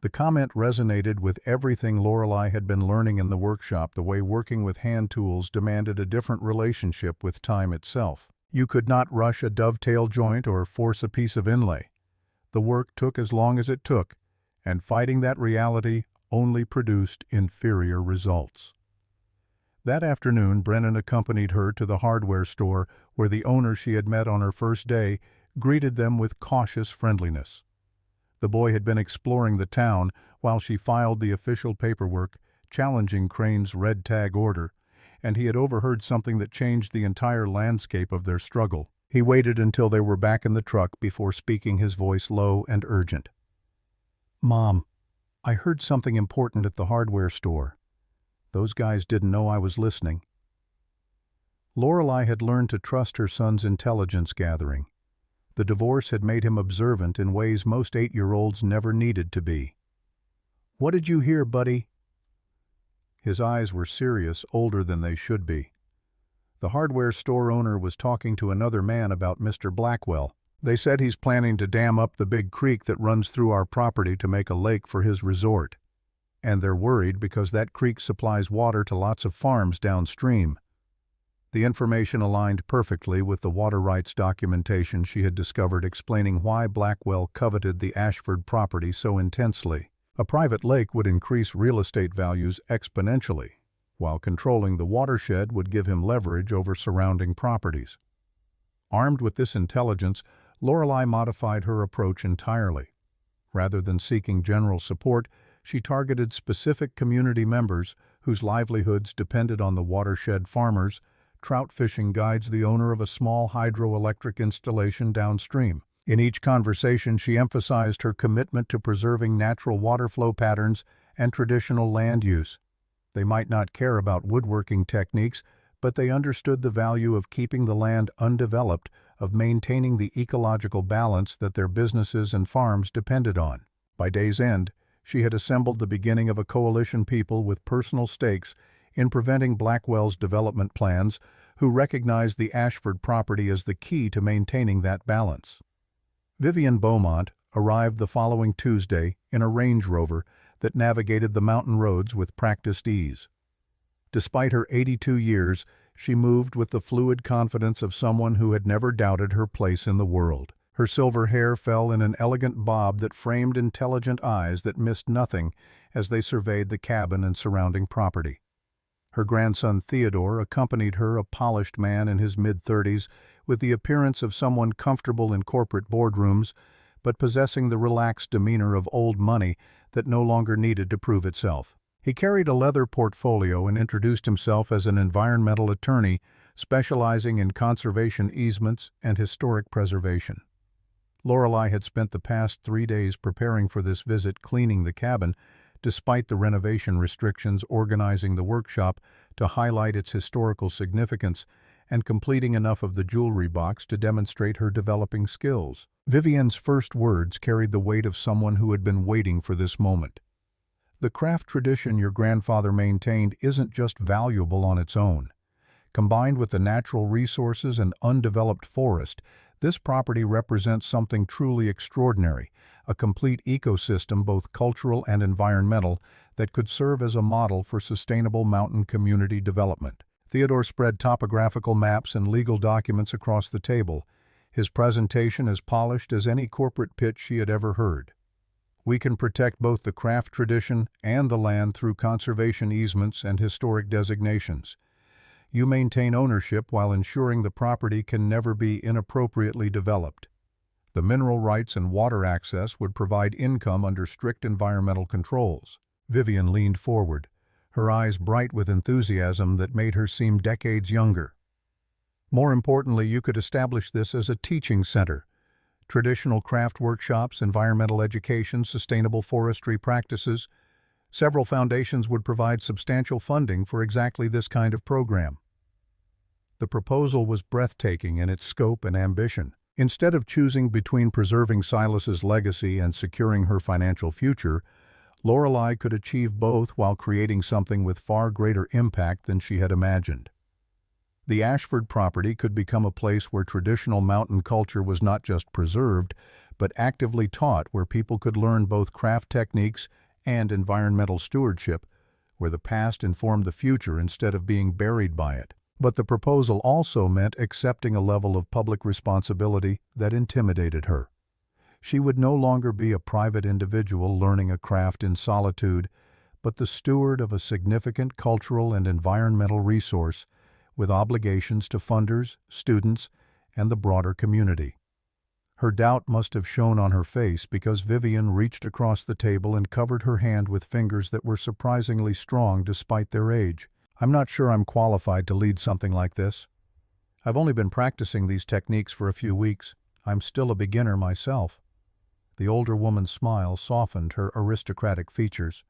The comment resonated with everything Lorelei had been learning in the workshop, the way working with hand tools demanded a different relationship with time itself. You could not rush a dovetail joint or force a piece of inlay. The work took as long as it took, and fighting that reality only produced inferior results. That afternoon, Brennan accompanied her to the hardware store where the owner she had met on her first day greeted them with cautious friendliness. The boy had been exploring the town while she filed the official paperwork, challenging Crane's red tag order, and he had overheard something that changed the entire landscape of their struggle. He waited until they were back in the truck before speaking, his voice low and urgent. "Mom, I heard something important at the hardware store. Those guys didn't know I was listening." Lorelei had learned to trust her son's intelligence gathering. The divorce had made him observant in ways most 8-year-olds never needed to be. "What did you hear, buddy?" His eyes were serious, older than they should be. The hardware store owner was talking to another man about Mr. Blackwell. "They said he's planning to dam up the big creek that runs through our property to make a lake for his resort. And they're worried because that creek supplies water to lots of farms downstream." The information aligned perfectly with the water rights documentation she had discovered, explaining why Blackwell coveted the Ashford property so intensely. A private lake would increase real estate values exponentially, while controlling the watershed would give him leverage over surrounding properties. Armed with this intelligence, Lorelei modified her approach entirely. Rather than seeking general support, she targeted specific community members whose livelihoods depended on the watershed: farmers, trout fishing guides, the owner of a small hydroelectric installation downstream. In each conversation, she emphasized her commitment to preserving natural water flow patterns and traditional land use. They might not care about woodworking techniques, but they understood the value of keeping the land undeveloped, of maintaining the ecological balance that their businesses and farms depended on. By day's end, she had assembled the beginning of a coalition, people with personal stakes in preventing Blackwell's development plans, who recognized the Ashford property as the key to maintaining that balance. Vivian Beaumont arrived the following Tuesday in a Range Rover that navigated the mountain roads with practiced ease. Despite her 82 years, she moved with the fluid confidence of someone who had never doubted her place in the world. Her silver hair fell in an elegant bob that framed intelligent eyes that missed nothing as they surveyed the cabin and surrounding property. Her grandson Theodore accompanied her, a polished man in his mid-30s, with the appearance of someone comfortable in corporate boardrooms, but possessing the relaxed demeanor of old money that no longer needed to prove itself. He carried a leather portfolio and introduced himself as an environmental attorney specializing in conservation easements and historic preservation. Lorelei had spent the past 3 days preparing for this visit, cleaning the cabin, despite the renovation restrictions, organizing the workshop to highlight its historical significance, and completing enough of the jewelry box to demonstrate her developing skills. Vivian's first words carried the weight of someone who had been waiting for this moment. The craft tradition your grandfather maintained isn't just valuable on its own. Combined with the natural resources and undeveloped forest, this property represents something truly extraordinary, a complete ecosystem, both cultural and environmental, that could serve as a model for sustainable mountain community development. Theodore spread topographical maps and legal documents across the table, his presentation as polished as any corporate pitch she had ever heard. We can protect both the craft tradition and the land through conservation easements and historic designations. You maintain ownership while ensuring the property can never be inappropriately developed. The mineral rights and water access would provide income under strict environmental controls. Vivian leaned forward, her eyes bright with enthusiasm that made her seem decades younger. More importantly, you could establish this as a teaching center. Traditional craft workshops, environmental education, sustainable forestry practices. Several foundations would provide substantial funding for exactly this kind of program. The proposal was breathtaking in its scope and ambition. Instead of choosing between preserving Silas's legacy and securing her financial future, Lorelei could achieve both while creating something with far greater impact than she had imagined. The Ashford property could become a place where traditional mountain culture was not just preserved, but actively taught, where people could learn both craft techniques and environmental stewardship, where the past informed the future instead of being buried by it. But the proposal also meant accepting a level of public responsibility that intimidated her. She would no longer be a private individual learning a craft in solitude, but the steward of a significant cultural and environmental resource, with obligations to funders, students, and the broader community. Her doubt must have shown on her face because Vivian reached across the table and covered her hand with fingers that were surprisingly strong despite their age. "I'm not sure I'm qualified to lead something like this. I've only been practicing these techniques for a few weeks. I'm still a beginner myself." The older woman's smile softened her aristocratic features.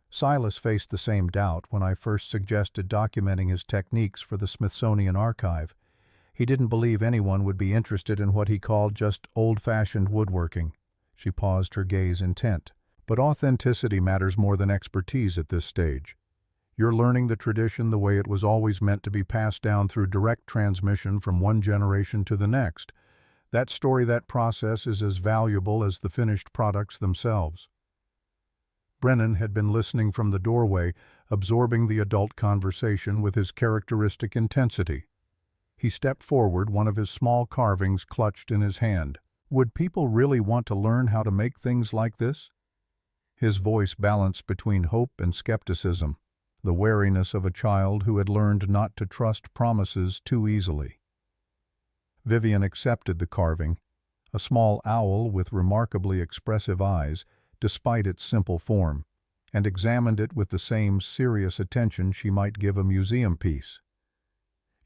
"Silas faced the same doubt when I first suggested documenting his techniques for the Smithsonian Archive. He didn't believe anyone would be interested in what he called just old-fashioned woodworking." She paused, her gaze intent. "But authenticity matters more than expertise at this stage. You're learning the tradition the way it was always meant to be, passed down through direct transmission from one generation to the next. That story, that process, is as valuable as the finished products themselves." Brennan had been listening from the doorway, absorbing the adult conversation with his characteristic intensity. He stepped forward, one of his small carvings clutched in his hand. "Would people really want to learn how to make things like this?" His voice balanced between hope and skepticism, the wariness of a child who had learned not to trust promises too easily. Vivian accepted the carving, a small owl with remarkably expressive eyes, despite its simple form, and examined it with the same serious attention she might give a museum piece.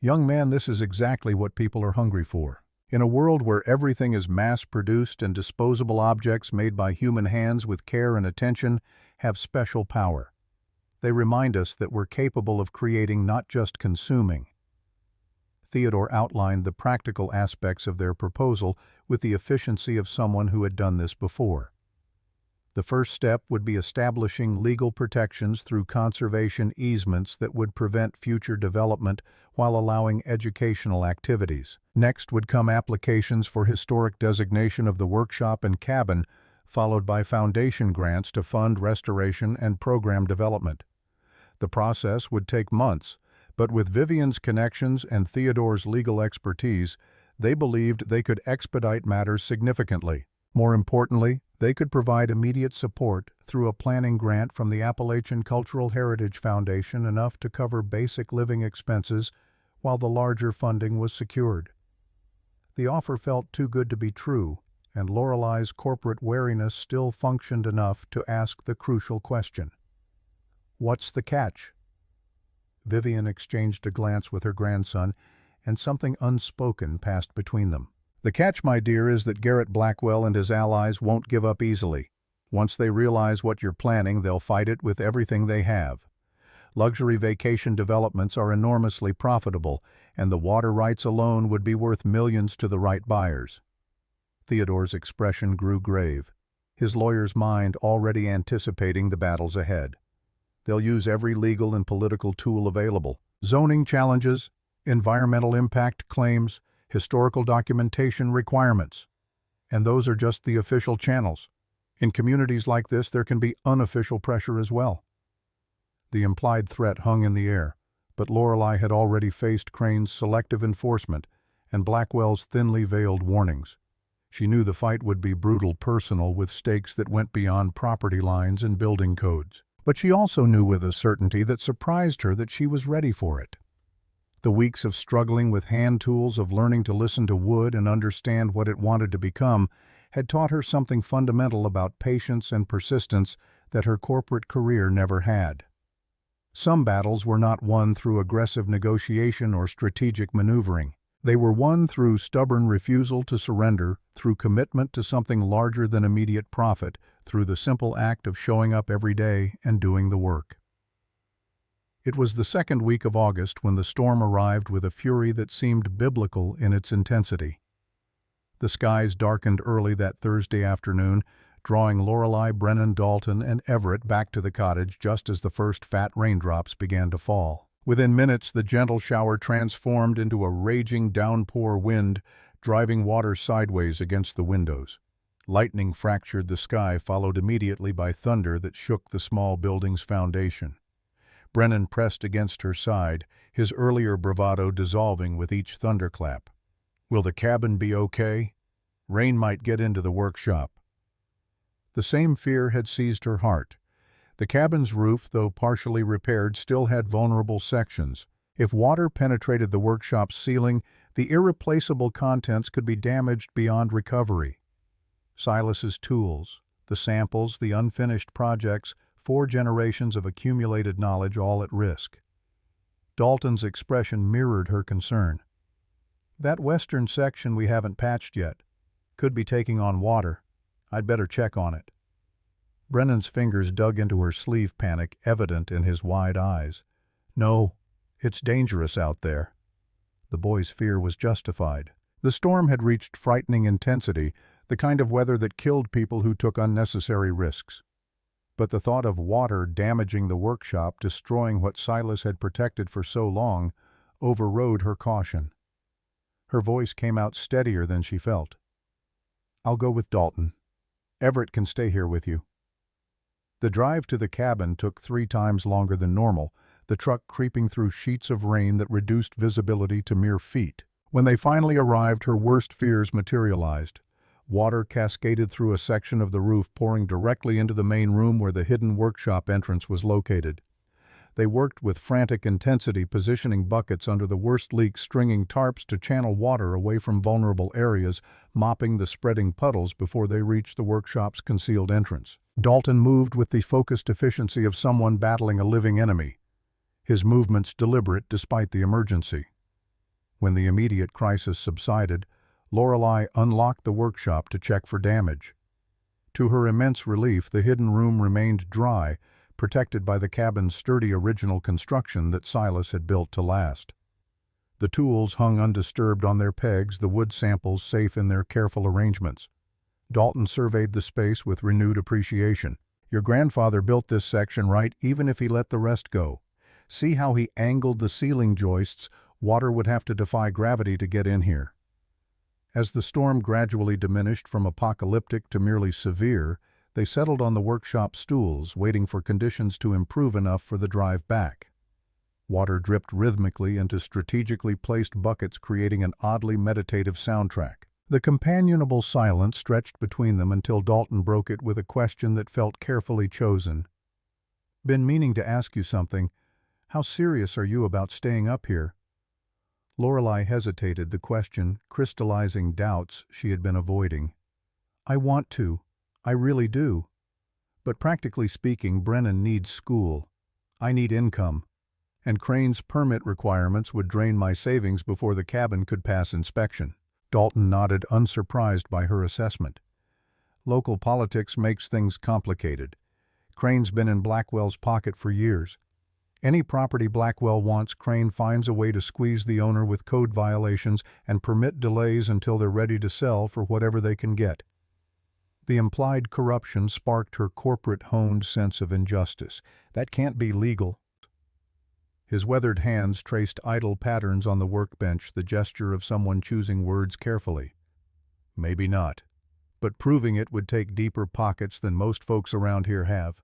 "Young man, this is exactly what people are hungry for. In a world where everything is mass-produced and disposable, objects made by human hands with care and attention have special power. They remind us that we're capable of creating, not just consuming." Theodore outlined the practical aspects of their proposal with the efficiency of someone who had done this before. The first step would be establishing legal protections through conservation easements that would prevent future development while allowing educational activities. Next would come applications for historic designation of the workshop and cabin, followed by foundation grants to fund restoration and program development. The process would take months, but with Vivian's connections and Theodore's legal expertise, They believed they could expedite matters significantly. More importantly, they could provide immediate support through a planning grant from the Appalachian Cultural Heritage Foundation, enough to cover basic living expenses while the larger funding was secured. The offer felt too good to be true, and Lorelei's corporate wariness still functioned enough to ask the crucial question. "What's the catch?" Vivian exchanged a glance with her grandson, and something unspoken passed between them. "The catch, my dear, is that Garrett Blackwell and his allies won't give up easily. Once they realize what you're planning, they'll fight it with everything they have. Luxury vacation developments are enormously profitable, and the water rights alone would be worth millions to the right buyers." Theodore's expression grew grave, his lawyer's mind already anticipating the battles ahead. "They'll use every legal and political tool available. Zoning challenges, environmental impact claims, historical documentation requirements. And those are just the official channels. In communities like this, there can be unofficial pressure as well." The implied threat hung in the air, but Lorelei had already faced Crane's selective enforcement and Blackwell's thinly veiled warnings. She knew the fight would be brutal, personal, with stakes that went beyond property lines and building codes. But she also knew with a certainty that surprised her that she was ready for it. The weeks of struggling with hand tools, of learning to listen to wood and understand what it wanted to become, had taught her something fundamental about patience and persistence that her corporate career never had. Some battles were not won through aggressive negotiation or strategic maneuvering. They were won through stubborn refusal to surrender, through commitment to something larger than immediate profit, through the simple act of showing up every day and doing the work. It was the second week of August when the storm arrived with a fury that seemed biblical in its intensity. The skies darkened early that Thursday afternoon, drawing Lorelei, Brennan, Dalton, and Everett back to the cottage just as the first fat raindrops began to fall. Within minutes, the gentle shower transformed into a raging downpour wind, driving water sideways against the windows. Lightning fractured the sky, followed immediately by thunder that shook the small building's foundation. Brennan pressed against her side, his earlier bravado dissolving with each thunderclap. "Will the cabin be okay? Rain might get into the workshop." The same fear had seized her heart. The cabin's roof, though partially repaired, still had vulnerable sections. If water penetrated the workshop's ceiling, the irreplaceable contents could be damaged beyond recovery. Silas's tools, the samples, the unfinished projects, 4 generations of accumulated knowledge, all at risk. Dalton's expression mirrored her concern. "That western section we haven't patched yet. Could be taking on water. I'd better check on it." Brennan's fingers dug into her sleeve, panic evident in his wide eyes. "No, it's dangerous out there." The boy's fear was justified. The storm had reached frightening intensity, the kind of weather that killed people who took unnecessary risks. But the thought of water damaging the workshop, destroying what Silas had protected for so long, overrode her caution. Her voice came out steadier than she felt. "I'll go with Dalton. Everett can stay here with you." The drive to the cabin took 3 times longer than normal, the truck creeping through sheets of rain that reduced visibility to mere feet. When they finally arrived, her worst fears materialized. Water cascaded through a section of the roof, pouring directly into the main room where the hidden workshop entrance was located. They worked with frantic intensity, positioning buckets under the worst leaks, stringing tarps to channel water away from vulnerable areas, mopping the spreading puddles before they reached the workshop's concealed entrance. Dalton moved with the focused efficiency of someone battling a living enemy, his movements deliberate despite the emergency. When the immediate crisis subsided, Lorelei unlocked the workshop to check for damage. To her immense relief, the hidden room remained dry, protected by the cabin's sturdy original construction that Silas had built to last. The tools hung undisturbed on their pegs, the wood samples safe in their careful arrangements. Dalton surveyed the space with renewed appreciation. "Your grandfather built this section right, even if he let the rest go. See how he angled the ceiling joists. Water would have to defy gravity to get in here." As the storm gradually diminished from apocalyptic to merely severe, they settled on the workshop stools, waiting for conditions to improve enough for the drive back. Water dripped rhythmically into strategically placed buckets, creating an oddly meditative soundtrack. The companionable silence stretched between them until Dalton broke it with a question that felt carefully chosen. "Been meaning to ask you something. How serious are you about staying up here?" Lorelei hesitated, the question crystallizing doubts she had been avoiding. "I want to. I really do. But practically speaking, Brennan needs school. I need income. And Crane's permit requirements would drain my savings before the cabin could pass inspection." Dalton nodded, unsurprised by her assessment. "Local politics makes things complicated. Crane's been in Blackwell's pocket for years. Any property Blackwell wants, Crane finds a way to squeeze the owner with code violations and permit delays until they're ready to sell for whatever they can get." The implied corruption sparked her corporate-honed sense of injustice. "That can't be legal." His weathered hands traced idle patterns on the workbench, the gesture of someone choosing words carefully. "Maybe not. But proving it would take deeper pockets than most folks around here have."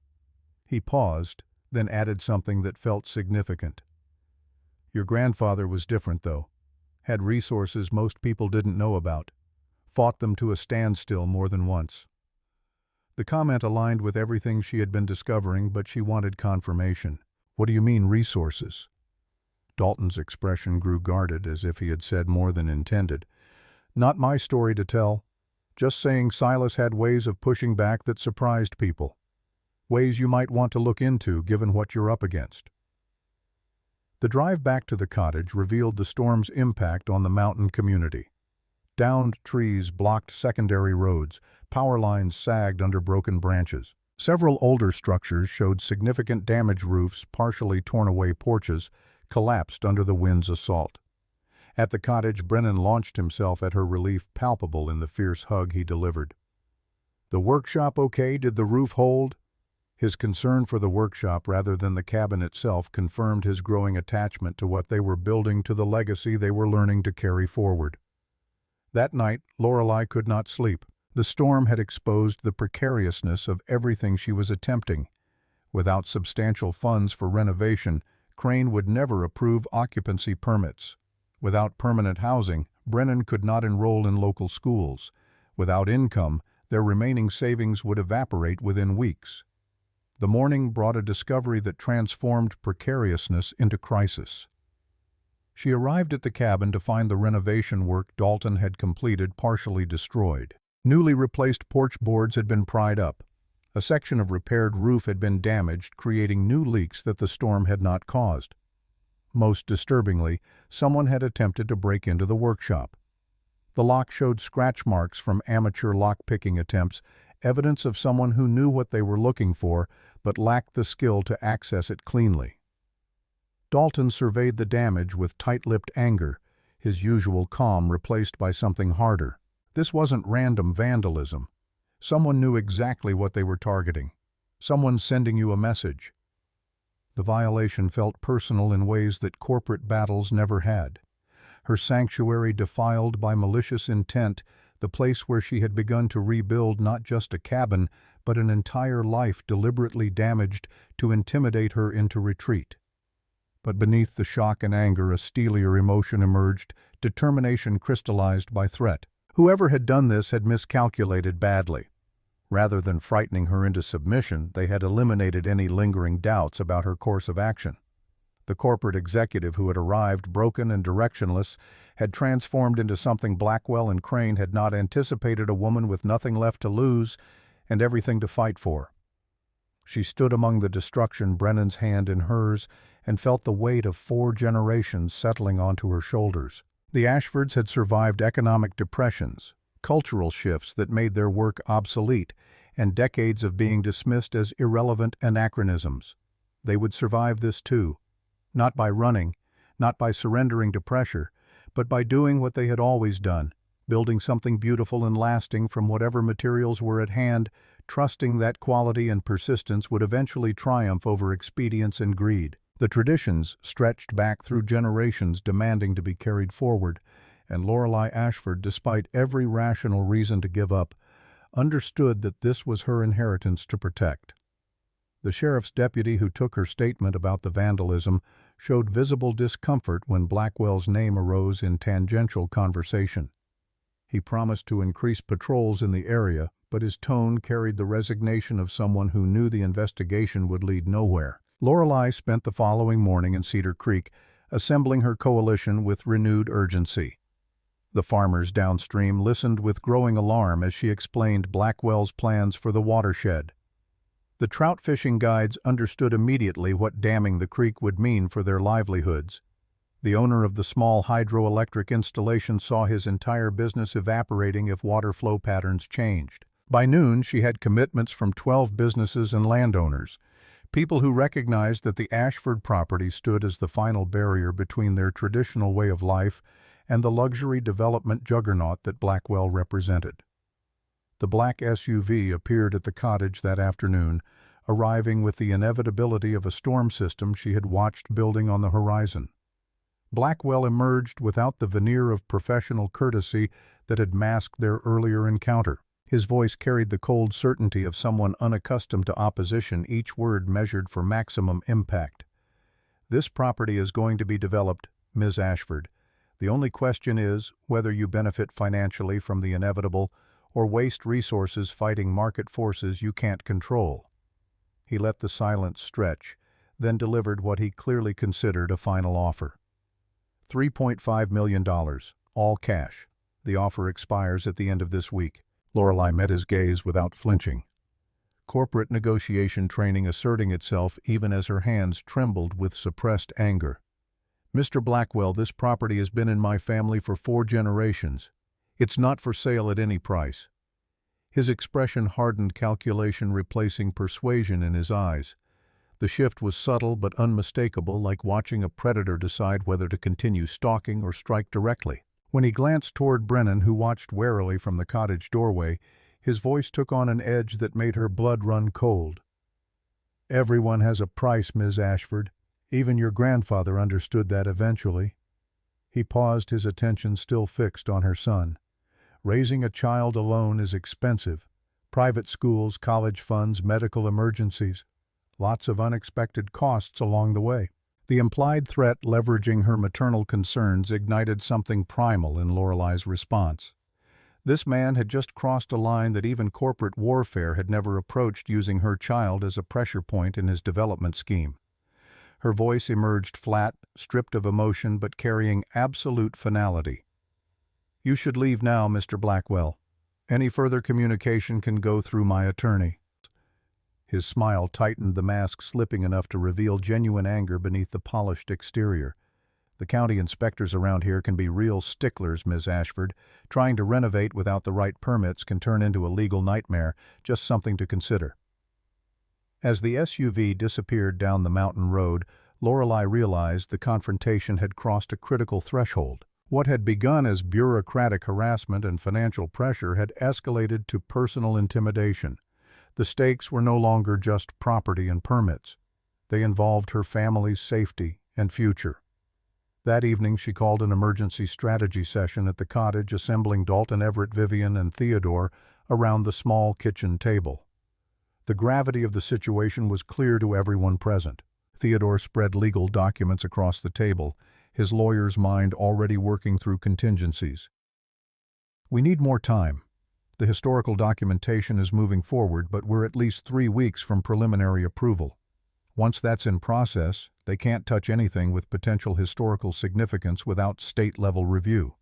He paused, then added something that felt significant. "Your grandfather was different, though. Had resources most people didn't know about. Fought them to a standstill more than once." The comment aligned with everything she had been discovering, but she wanted confirmation. "What do you mean, resources?" Dalton's expression grew guarded, as if he had said more than intended. "Not my story to tell. Just saying Silas had ways of pushing back that surprised people. Ways you might want to look into, given what you're up against." The drive back to the cottage revealed the storm's impact on the mountain community. Downed trees blocked secondary roads, power lines sagged under broken branches. Several older structures showed significant damage, roofs, partially torn away porches, collapsed under the wind's assault. At the cottage, Brennan launched himself at her relief, palpable in the fierce hug he delivered. "The workshop okay? Did the roof hold?" His concern for the workshop rather than the cabin itself confirmed his growing attachment to what they were building, to the legacy they were learning to carry forward. That night, Lorelei could not sleep. The storm had exposed the precariousness of everything she was attempting. Without substantial funds for renovation, Crane would never approve occupancy permits. Without permanent housing, Brennan could not enroll in local schools. Without income, their remaining savings would evaporate within weeks. The morning brought a discovery that transformed precariousness into crisis. She arrived at the cabin to find the renovation work Dalton had completed partially destroyed. Newly replaced porch boards had been pried up. A section of repaired roof had been damaged, creating new leaks that the storm had not caused. Most disturbingly, someone had attempted to break into the workshop. The lock showed scratch marks from amateur lock-picking attempts, evidence of someone who knew what they were looking for but lacked the skill to access it cleanly. Dalton surveyed the damage with tight-lipped anger, his usual calm replaced by something harder. This wasn't random vandalism. Someone knew exactly what they were targeting. Someone sending you a message. The violation felt personal in ways that corporate battles never had. Her sanctuary defiled by malicious intent, the place where she had begun to rebuild not just a cabin, but an entire life deliberately damaged to intimidate her into retreat. But beneath the shock and anger, a steelier emotion emerged, determination crystallized by threat. Whoever had done this had miscalculated badly. Rather than frightening her into submission, they had eliminated any lingering doubts about her course of action. The corporate executive who had arrived, broken and directionless, had transformed into something Blackwell and Crane had not anticipated: a woman with nothing left to lose and everything to fight for. She stood among the destruction, Brennan's hand in hers, and felt the weight of 4 generations settling onto her shoulders. The Ashfords had survived economic depressions, cultural shifts that made their work obsolete, and decades of being dismissed as irrelevant anachronisms. They would survive this too, not by running, not by surrendering to pressure, but by doing what they had always done, building something beautiful and lasting from whatever materials were at hand, trusting that quality and persistence would eventually triumph over expedience and greed. The traditions stretched back through generations, demanding to be carried forward, and Lorelei Ashford, despite every rational reason to give up, understood that this was her inheritance to protect. The sheriff's deputy who took her statement about the vandalism showed visible discomfort when Blackwell's name arose in tangential conversation. He promised to increase patrols in the area, but his tone carried the resignation of someone who knew the investigation would lead nowhere. Lorelei spent the following morning in Cedar Creek, assembling her coalition with renewed urgency. The farmers downstream listened with growing alarm as she explained Blackwell's plans for the watershed. The trout fishing guides understood immediately what damming the creek would mean for their livelihoods. The owner of the small hydroelectric installation saw his entire business evaporating if water flow patterns changed. By noon, she had commitments from 12 businesses and landowners, people who recognized that the Ashford property stood as the final barrier between their traditional way of life and the luxury development juggernaut that Blackwell represented. The black SUV appeared at the cottage that afternoon, arriving with the inevitability of a storm system she had watched building on the horizon. Blackwell emerged without the veneer of professional courtesy that had masked their earlier encounter. His voice carried the cold certainty of someone unaccustomed to opposition, each word measured for maximum impact. "This property is going to be developed, Ms. Ashford. The only question is whether you benefit financially from the inevitable or waste resources fighting market forces you can't control." He let the silence stretch, then delivered what he clearly considered a final offer. $3.5 million, all cash. The offer expires at the end of this week. Lorelei met his gaze without flinching, corporate negotiation training asserting itself even as her hands trembled with suppressed anger. "Mr. Blackwell, this property has been in my family for 4 generations. It's not for sale at any price." His expression hardened, calculation replacing persuasion in his eyes. The shift was subtle but unmistakable, like watching a predator decide whether to continue stalking or strike directly. When he glanced toward Brennan, who watched warily from the cottage doorway, his voice took on an edge that made her blood run cold. "Everyone has a price, Ms. Ashford. Even your grandfather understood that eventually." He paused, his attention still fixed on her son. "Raising a child alone is expensive. Private schools, college funds, medical emergencies. Lots of unexpected costs along the way." The implied threat leveraging her maternal concerns ignited something primal in Lorelei's response. This man had just crossed a line that even corporate warfare had never approached, using her child as a pressure point in his development scheme. Her voice emerged flat, stripped of emotion but carrying absolute finality. "You should leave now, Mr. Blackwell. Any further communication can go through my attorney." His smile tightened, the mask slipping enough to reveal genuine anger beneath the polished exterior. "The county inspectors around here can be real sticklers, Ms. Ashford. Trying to renovate without the right permits can turn into a legal nightmare, just something to consider." As the SUV disappeared down the mountain road, Lorelei realized the confrontation had crossed a critical threshold. What had begun as bureaucratic harassment and financial pressure had escalated to personal intimidation. The stakes were no longer just property and permits. They involved her family's safety and future. That evening she called an emergency strategy session at the cottage, assembling Dalton, Everett, Vivian, and Theodore around the small kitchen table. The gravity of the situation was clear to everyone present. Theodore spread legal documents across the table, his lawyer's mind already working through contingencies. "We need more time. The historical documentation is moving forward, but we're at least 3 weeks from preliminary approval. Once that's in process, they can't touch anything with potential historical significance without state-level review."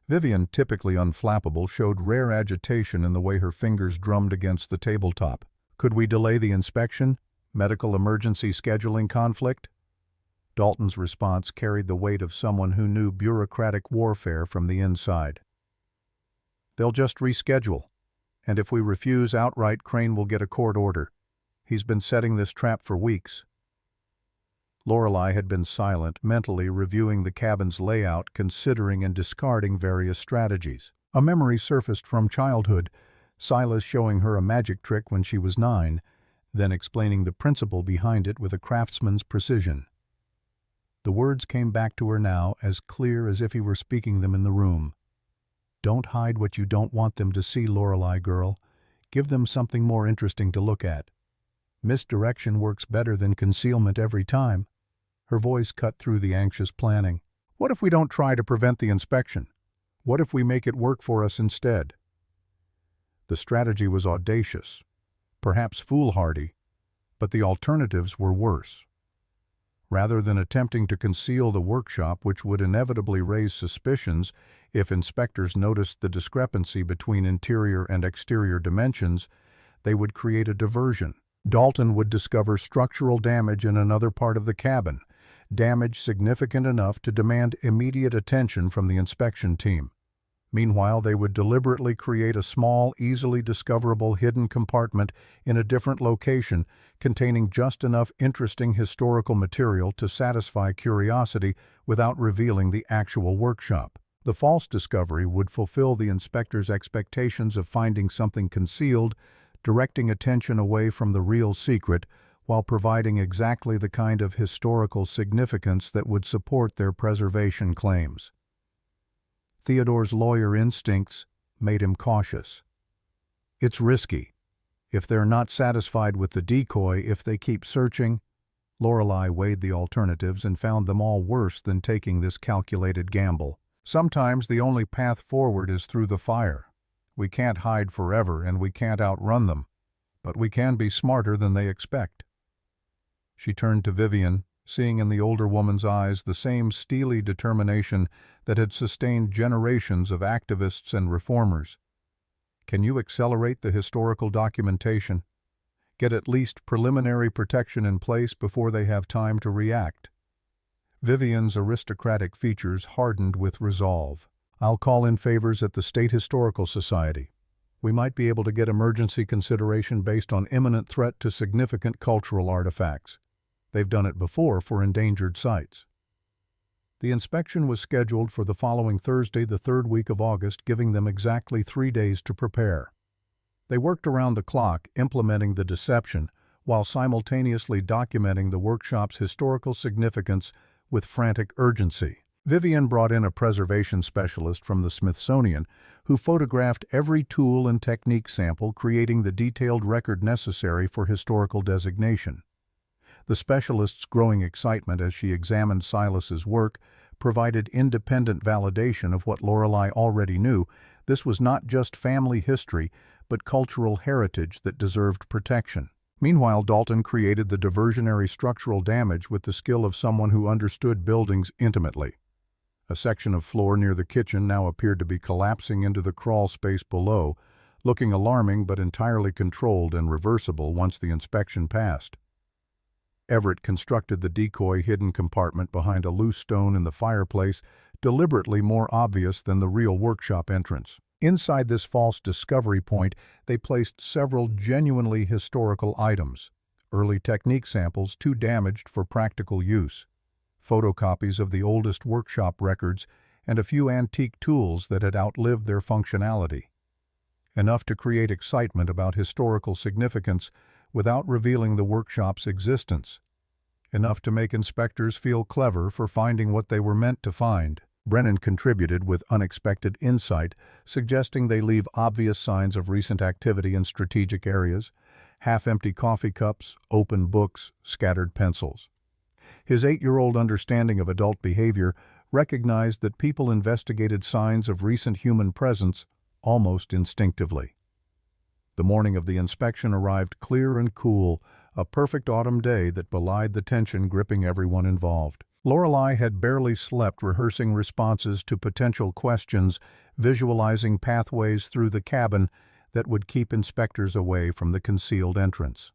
Vivian, typically unflappable, showed rare agitation in the way her fingers drummed against the tabletop. "Could we delay the inspection? Medical emergency scheduling conflict?" Dalton's response carried the weight of someone who knew bureaucratic warfare from the inside. "They'll just reschedule. And if we refuse outright, Crane will get a court order. He's been setting this trap for weeks." Lorelei had been silent, mentally reviewing the cabin's layout, considering and discarding various strategies. A memory surfaced from childhood, Silas showing her a magic trick when she was 9, then explaining the principle behind it with a craftsman's precision. The words came back to her now, as clear as if he were speaking them in the room. "Don't hide what you don't want them to see, Lorelei girl. Give them something more interesting to look at. Misdirection works better than concealment every time." Her voice cut through the anxious planning. "What if we don't try to prevent the inspection? What if we make it work for us instead?" The strategy was audacious, perhaps foolhardy, but the alternatives were worse. Rather than attempting to conceal the workshop, which would inevitably raise suspicions if inspectors noticed the discrepancy between interior and exterior dimensions, they would create a diversion. Dalton would discover structural damage in another part of the cabin, damage significant enough to demand immediate attention from the inspection team. Meanwhile, they would deliberately create a small, easily discoverable hidden compartment in a different location containing just enough interesting historical material to satisfy curiosity without revealing the actual workshop. The false discovery would fulfill the inspector's expectations of finding something concealed, directing attention away from the real secret while providing exactly the kind of historical significance that would support their preservation claims. Theodore's lawyer instincts made him cautious. It's risky. If they're not satisfied with the decoy, if they keep searching, Lorelei weighed the alternatives and found them all worse than taking this calculated gamble. Sometimes the only path forward is through the fire. We can't hide forever and we can't outrun them, but we can be smarter than they expect. She turned to Vivian, seeing in the older woman's eyes the same steely determination that had sustained generations of activists and reformers. Can you accelerate the historical documentation? Get at least preliminary protection in place before they have time to react? Vivian's aristocratic features hardened with resolve. I'll call in favors at the State Historical Society. We might be able to get emergency consideration based on imminent threat to significant cultural artifacts. They've done it before for endangered sites. The inspection was scheduled for the following Thursday, the third week of August, giving them exactly 3 days to prepare. They worked around the clock, implementing the deception, while simultaneously documenting the workshop's historical significance with frantic urgency. Vivian brought in a preservation specialist from the Smithsonian who photographed every tool and technique sample, creating the detailed record necessary for historical designation. The specialist's growing excitement as she examined Silas's work provided independent validation of what Lorelei already knew. This was not just family history, but cultural heritage that deserved protection. Meanwhile, Dalton created the diversionary structural damage with the skill of someone who understood buildings intimately. A section of floor near the kitchen now appeared to be collapsing into the crawl space below, looking alarming but entirely controlled and reversible once the inspection passed. Everett constructed the decoy hidden compartment behind a loose stone in the fireplace, deliberately more obvious than the real workshop entrance. Inside this false discovery point, they placed several genuinely historical items, early technique samples too damaged for practical use, photocopies of the oldest workshop records, and a few antique tools that had outlived their functionality. Enough to create excitement about historical significance without revealing the workshop's existence. Enough to make inspectors feel clever for finding what they were meant to find. Brennan contributed with unexpected insight, suggesting they leave obvious signs of recent activity in strategic areas: half-empty coffee cups, open books, scattered pencils. His 8-year-old understanding of adult behavior recognized that people investigated signs of recent human presence almost instinctively. The morning of the inspection arrived clear and cool, a perfect autumn day that belied the tension gripping everyone involved. Lorelei had barely slept, rehearsing responses to potential questions, visualizing pathways through the cabin that would keep inspectors away from the concealed entrance.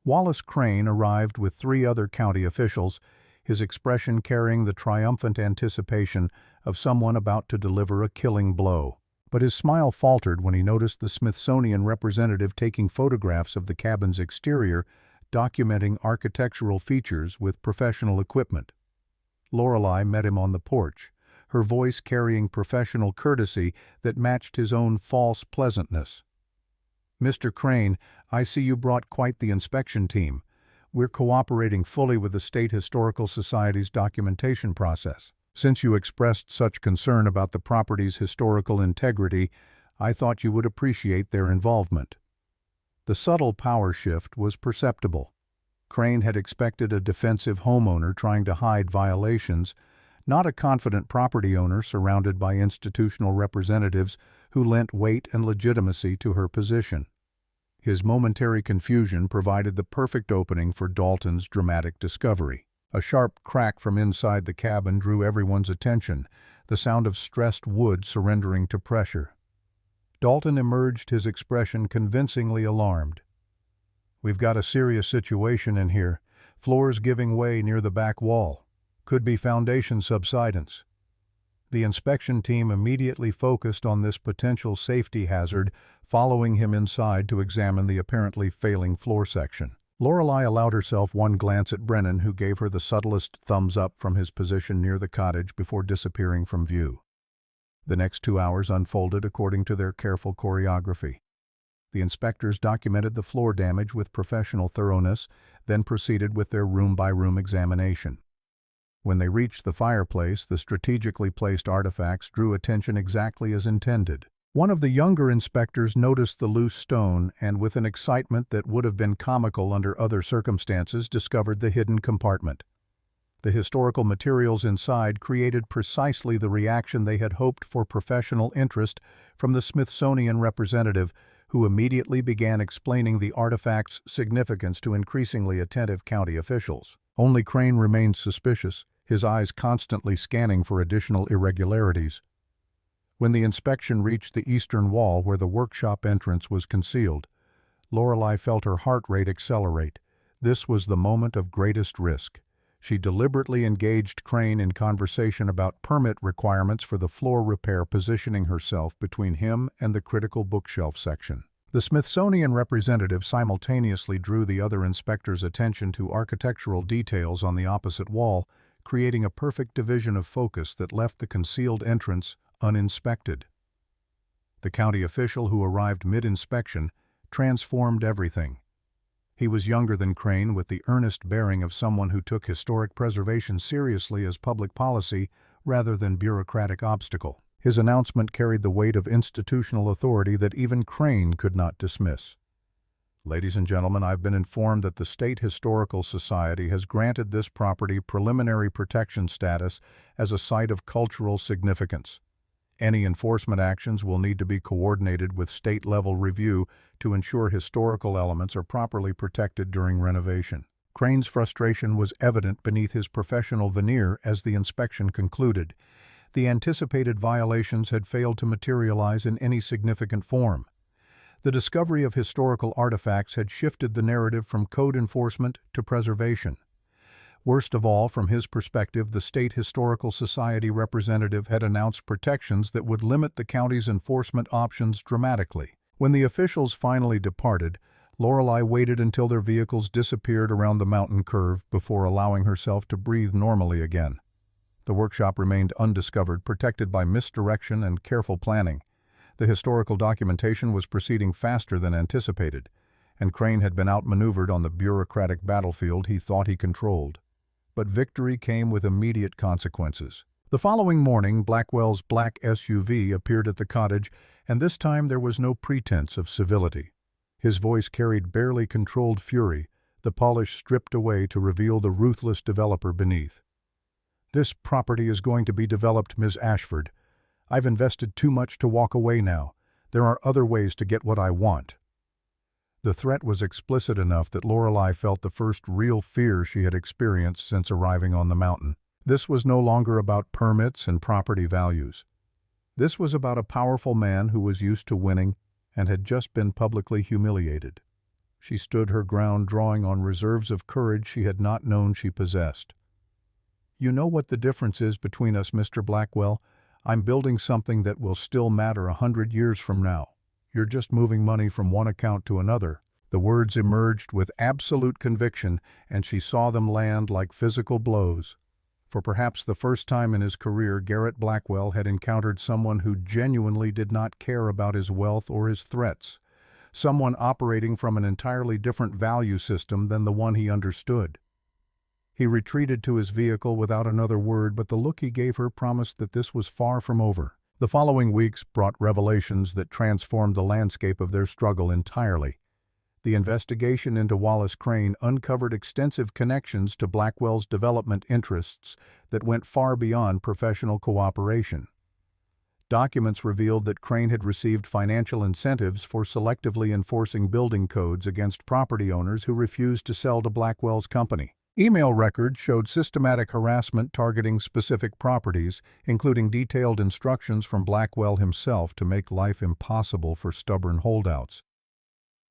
Wallace Crane arrived with 3 other county officials, his expression carrying the triumphant anticipation of someone about to deliver a killing blow. But his smile faltered when he noticed the Smithsonian representative taking photographs of the cabin's exterior, documenting architectural features with professional equipment. Lorelei met him on the porch, her voice carrying professional courtesy that matched his own false pleasantness. "Mr. Crane, I see you brought quite the inspection team. We're cooperating fully with the State Historical Society's documentation process. Since you expressed such concern about the property's historical integrity, I thought you would appreciate their involvement." The subtle power shift was perceptible. Crane had expected a defensive homeowner trying to hide violations, not a confident property owner surrounded by institutional representatives who lent weight and legitimacy to her position. His momentary confusion provided the perfect opening for Dalton's dramatic discovery. A sharp crack from inside the cabin drew everyone's attention, the sound of stressed wood surrendering to pressure. Dalton emerged, his expression convincingly alarmed. "We've got a serious situation in here. Floors giving way near the back wall. Could be foundation subsidence." The inspection team immediately focused on this potential safety hazard, following him inside to examine the apparently failing floor section. Lorelei allowed herself one glance at Brennan, who gave her the subtlest thumbs up from his position near the cottage before disappearing from view. The next 2 hours unfolded according to their careful choreography. The inspectors documented the floor damage with professional thoroughness, then proceeded with their room-by-room examination. When they reached the fireplace, the strategically placed artifacts drew attention exactly as intended. One of the younger inspectors noticed the loose stone and, with an excitement that would have been comical under other circumstances, discovered the hidden compartment. The historical materials inside created precisely the reaction they had hoped for: professional interest from the Smithsonian representative, who immediately began explaining the artifact's significance to increasingly attentive county officials. Only Crane remained suspicious, his eyes constantly scanning for additional irregularities. When the inspection reached the eastern wall where the workshop entrance was concealed, Lorelei felt her heart rate accelerate. This was the moment of greatest risk. She deliberately engaged Crane in conversation about permit requirements for the floor repair, positioning herself between him and the critical bookshelf section. The Smithsonian representative simultaneously drew the other inspector's attention to architectural details on the opposite wall, creating a perfect division of focus that left the concealed entrance uninspected. The county official who arrived mid-inspection transformed everything. He was younger than Crane, with the earnest bearing of someone who took historic preservation seriously as public policy rather than bureaucratic obstacle. His announcement carried the weight of institutional authority that even Crane could not dismiss. "Ladies and gentlemen, I've been informed that the State Historical Society has granted this property preliminary protection status as a site of cultural significance. Any enforcement actions will need to be coordinated with state-level review to ensure historical elements are properly protected during renovation." Crane's frustration was evident beneath his professional veneer as the inspection concluded. The anticipated violations had failed to materialize in any significant form. The discovery of historical artifacts had shifted the narrative from code enforcement to preservation. Worst of all, from his perspective, the State Historical Society representative had announced protections that would limit the county's enforcement options dramatically. When the officials finally departed, Lorelei waited until their vehicles disappeared around the mountain curve before allowing herself to breathe normally again. The workshop remained undiscovered, protected by misdirection and careful planning. The historical documentation was proceeding faster than anticipated, and Crane had been outmaneuvered on the bureaucratic battlefield he thought he controlled. But victory came with immediate consequences. The following morning, Blackwell's black SUV appeared at the cottage, and this time there was no pretense of civility. His voice carried barely controlled fury, the polish stripped away to reveal the ruthless developer beneath. "This property is going to be developed, Ms. Ashford. I've invested too much to walk away now. There are other ways to get what I want." The threat was explicit enough that Lorelei felt the first real fear she had experienced since arriving on the mountain. This was no longer about permits and property values. This was about a powerful man who was used to winning and had just been publicly humiliated. She stood her ground, drawing on reserves of courage she had not known she possessed. "You know what the difference is between us, Mr. Blackwell? I'm building something that will still matter 100 years from now. You're just moving money from one account to another." The words emerged with absolute conviction, and she saw them land like physical blows. For perhaps the first time in his career, Garrett Blackwell had encountered someone who genuinely did not care about his wealth or his threats, someone operating from an entirely different value system than the one he understood. He retreated to his vehicle without another word, but the look he gave her promised that this was far from over. The following weeks brought revelations that transformed the landscape of their struggle entirely. The investigation into Wallace Crane uncovered extensive connections to Blackwell's development interests that went far beyond professional cooperation. Documents revealed that Crane had received financial incentives for selectively enforcing building codes against property owners who refused to sell to Blackwell's company. Email records showed systematic harassment targeting specific properties, including detailed instructions from Blackwell himself to make life impossible for stubborn holdouts.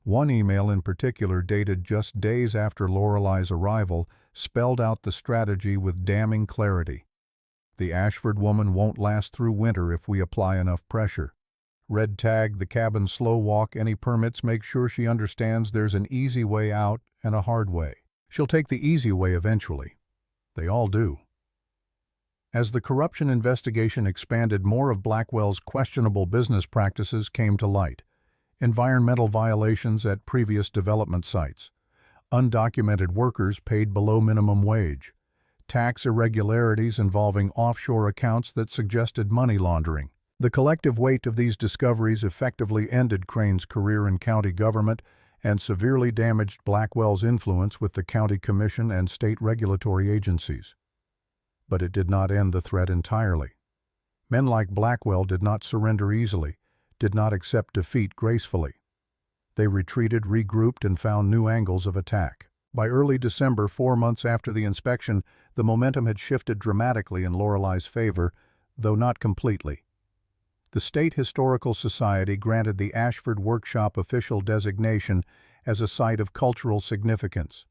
One email in particular, dated just days after Lorelei's arrival, spelled out the strategy with damning clarity. "The Ashford woman won't last through winter if we apply enough pressure. Red tag the cabin slow walk any permits, make sure she understands there's an easy way out and a hard way. She'll take the easy way eventually. They all do." As the corruption investigation expanded, more of Blackwell's questionable business practices came to light. Environmental violations at previous development sites, undocumented workers paid below minimum wage, tax irregularities involving offshore accounts that suggested money laundering. The collective weight of these discoveries effectively ended Crane's career in county government and severely damaged Blackwell's influence with the county commission and state regulatory agencies. But it did not end the threat entirely. Men like Blackwell did not surrender easily, did not accept defeat gracefully. They retreated, regrouped, and found new angles of attack. By early December, 4 months after the inspection, the momentum had shifted dramatically in Lorelei's favor, though not completely. The State Historical Society granted the Ashford Workshop official designation as a site of cultural significance.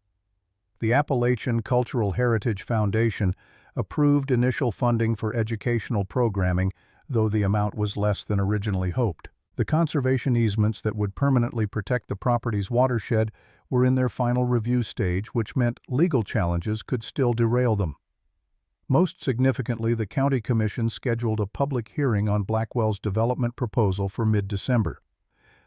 The Appalachian Cultural Heritage Foundation approved initial funding for educational programming, though the amount was less than originally hoped. The conservation easements that would permanently protect the property's watershed were in their final review stage, which meant legal challenges could still derail them. Most significantly, the County Commission scheduled a public hearing on Blackwell's development proposal for mid-December.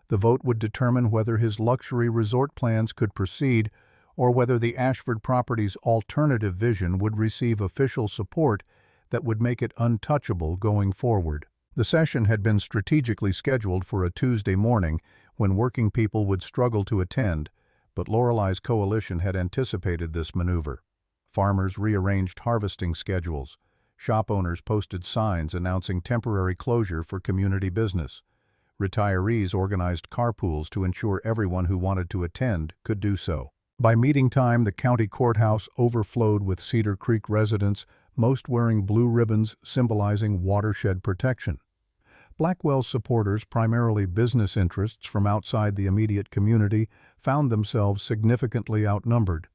The vote would determine whether his luxury resort plans could proceed or whether the Ashford property's alternative vision would receive official support that would make it untouchable going forward. The session had been strategically scheduled for a Tuesday morning when working people would struggle to attend, but Lorelei's coalition had anticipated this maneuver. Farmers rearranged harvesting schedules. Shop owners posted signs announcing temporary closure for community business. Retirees organized carpools to ensure everyone who wanted to attend could do so. By meeting time, the county courthouse overflowed with Cedar Creek residents, most wearing blue ribbons symbolizing watershed protection. Blackwell's supporters, primarily business interests from outside the immediate community, found themselves significantly outnumbered.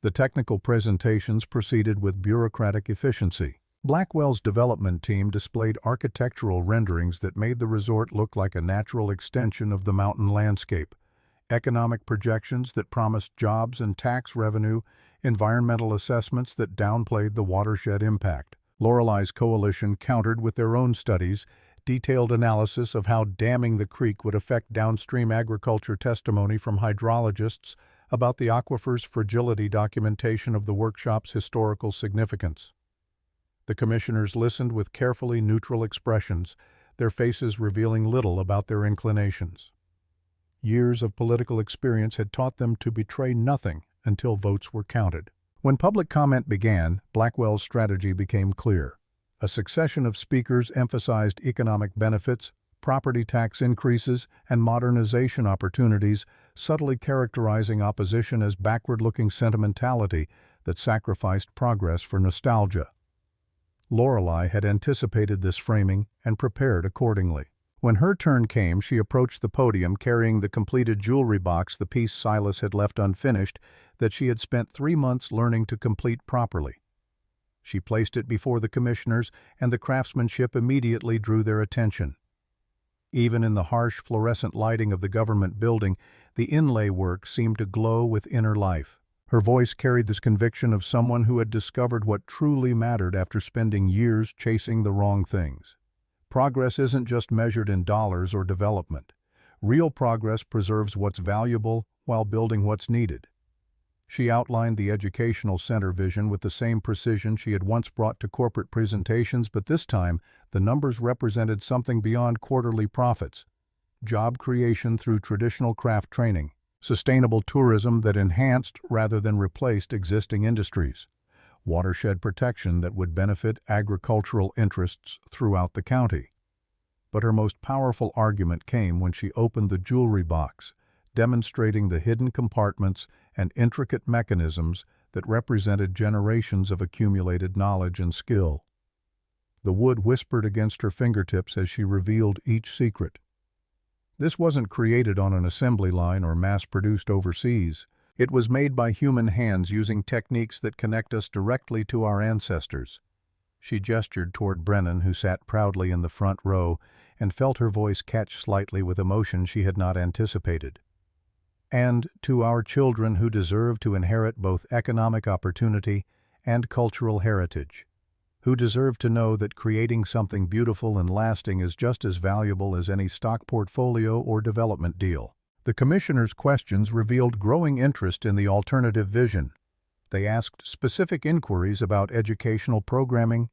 The technical presentations proceeded with bureaucratic efficiency. Blackwell's development team displayed architectural renderings that made the resort look like a natural extension of the mountain landscape, economic projections that promised jobs and tax revenue, environmental assessments that downplayed the watershed impact. Lorelei's coalition countered with their own studies, detailed analysis of how damming the creek would affect downstream agriculture, testimony from hydrologists about the aquifer's fragility, documentation of the workshop's historical significance. The commissioners listened with carefully neutral expressions, their faces revealing little about their inclinations. Years of political experience had taught them to betray nothing until votes were counted. When public comment began, Blackwell's strategy became clear. A succession of speakers emphasized economic benefits, property tax increases, and modernization opportunities, subtly characterizing opposition as backward-looking sentimentality that sacrificed progress for nostalgia. Lorelei had anticipated this framing and prepared accordingly. When her turn came, she approached the podium carrying the completed jewelry box, the piece Silas had left unfinished, that she had spent 3 months learning to complete properly. She placed it before the commissioners, and the craftsmanship immediately drew their attention. Even in the harsh fluorescent lighting of the government building, the inlay work seemed to glow with inner life. Her voice carried this conviction of someone who had discovered what truly mattered after spending years chasing the wrong things. Progress isn't just measured in dollars or development. Real progress preserves what's valuable while building what's needed. She outlined the educational center vision with the same precision she had once brought to corporate presentations, but this time the numbers represented something beyond quarterly profits: job creation through traditional craft training, sustainable tourism that enhanced rather than replaced existing industries, watershed protection that would benefit agricultural interests throughout the county. But her most powerful argument came when she opened the jewelry box, demonstrating the hidden compartments and intricate mechanisms that represented generations of accumulated knowledge and skill. The wood whispered against her fingertips as she revealed each secret. This wasn't created on an assembly line or mass-produced overseas. It was made by human hands using techniques that connect us directly to our ancestors. She gestured toward Brennan, who sat proudly in the front row, and felt her voice catch slightly with emotion she had not anticipated. And to our children who deserve to inherit both economic opportunity and cultural heritage, who deserve to know that creating something beautiful and lasting is just as valuable as any stock portfolio or development deal. The commissioner's questions revealed growing interest in the alternative vision. They asked specific inquiries about educational programming,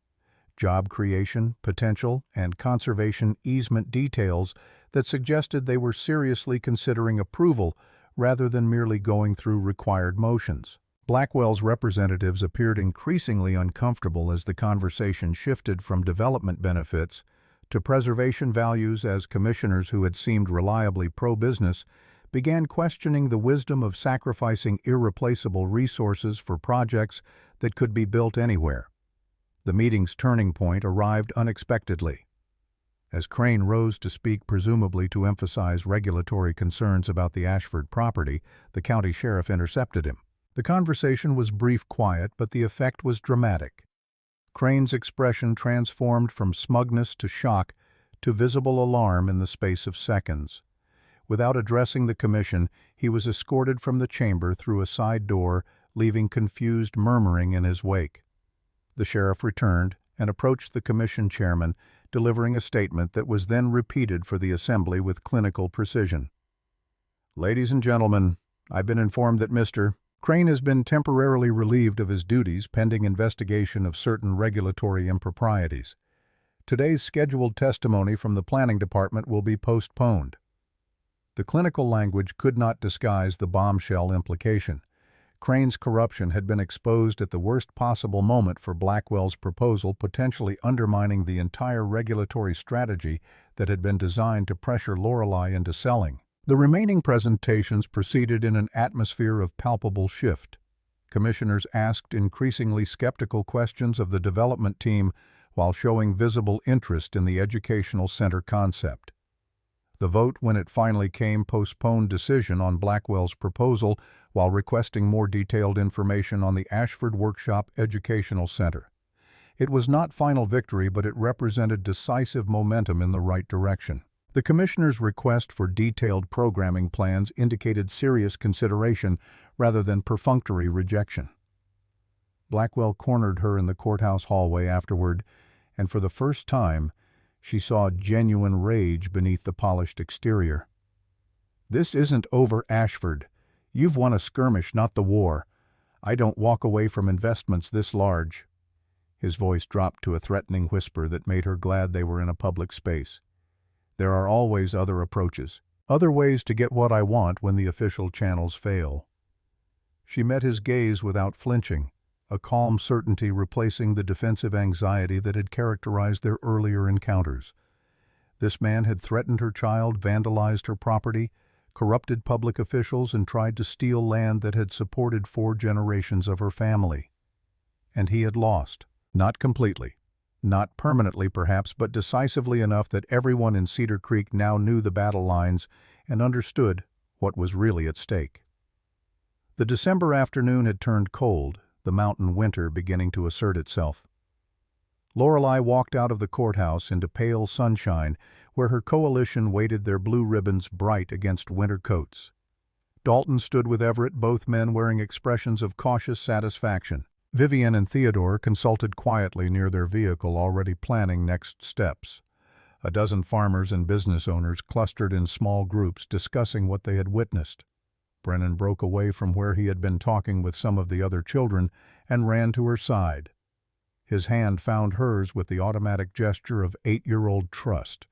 job creation, potential, and conservation easement details that suggested they were seriously considering approval rather than merely going through required motions. Blackwell's representatives appeared increasingly uncomfortable as the conversation shifted from development benefits to preservation values, as commissioners who had seemed reliably pro-business began questioning the wisdom of sacrificing irreplaceable resources for projects that could be built anywhere. The meeting's turning point arrived unexpectedly. As Crane rose to speak, presumably to emphasize regulatory concerns about the Ashford property, the county sheriff intercepted him. The conversation was brief, quiet, but the effect was dramatic. Crane's expression transformed from smugness to shock to visible alarm in the space of seconds. Without addressing the commission, he was escorted from the chamber through a side door, leaving confused murmuring in his wake. The sheriff returned and approached the commission chairman, delivering a statement that was then repeated for the assembly with clinical precision. "Ladies and gentlemen, I've been informed that Mr. Crane has been temporarily relieved of his duties pending investigation of certain regulatory improprieties. Today's scheduled testimony from the planning department will be postponed." The clinical language could not disguise the bombshell implication. Crane's corruption had been exposed at the worst possible moment for Blackwell's proposal, potentially undermining the entire regulatory strategy that had been designed to pressure Lorelei into selling. The remaining presentations proceeded in an atmosphere of palpable shift. Commissioners asked increasingly skeptical questions of the development team while showing visible interest in the educational center concept. The vote, when it finally came, postponed decision on Blackwell's proposal while requesting more detailed information on the Ashford Workshop Educational Center. It was not final victory, but it represented decisive momentum in the right direction. The commissioner's request for detailed programming plans indicated serious consideration rather than perfunctory rejection. Blackwell cornered her in the courthouse hallway afterward, and for the first time, she saw genuine rage beneath the polished exterior. "This isn't over, Ashford. You've won a skirmish, not the war. I don't walk away from investments this large." His voice dropped to a threatening whisper that made her glad they were in a public space. "There are always other approaches, other ways to get what I want when the official channels fail." She met his gaze without flinching, a calm certainty replacing the defensive anxiety that had characterized their earlier encounters. This man had threatened her child, vandalized her property, corrupted public officials, and tried to steal land that had supported 4 generations of her family. And he had lost. Not completely. Not permanently, perhaps, but decisively enough that everyone in Cedar Creek now knew the battle lines and understood what was really at stake. The December afternoon had turned cold, the mountain winter beginning to assert itself. Lorelei walked out of the courthouse into pale sunshine, where her coalition waited, their blue ribbons bright against winter coats. Dalton stood with Everett, both men wearing expressions of cautious satisfaction. Vivian and Theodore consulted quietly near their vehicle, already planning next steps. A dozen farmers and business owners clustered in small groups, discussing what they had witnessed. Brennan broke away from where he had been talking with some of the other children and ran to her side. His hand found hers with the automatic gesture of 8-year-old trust,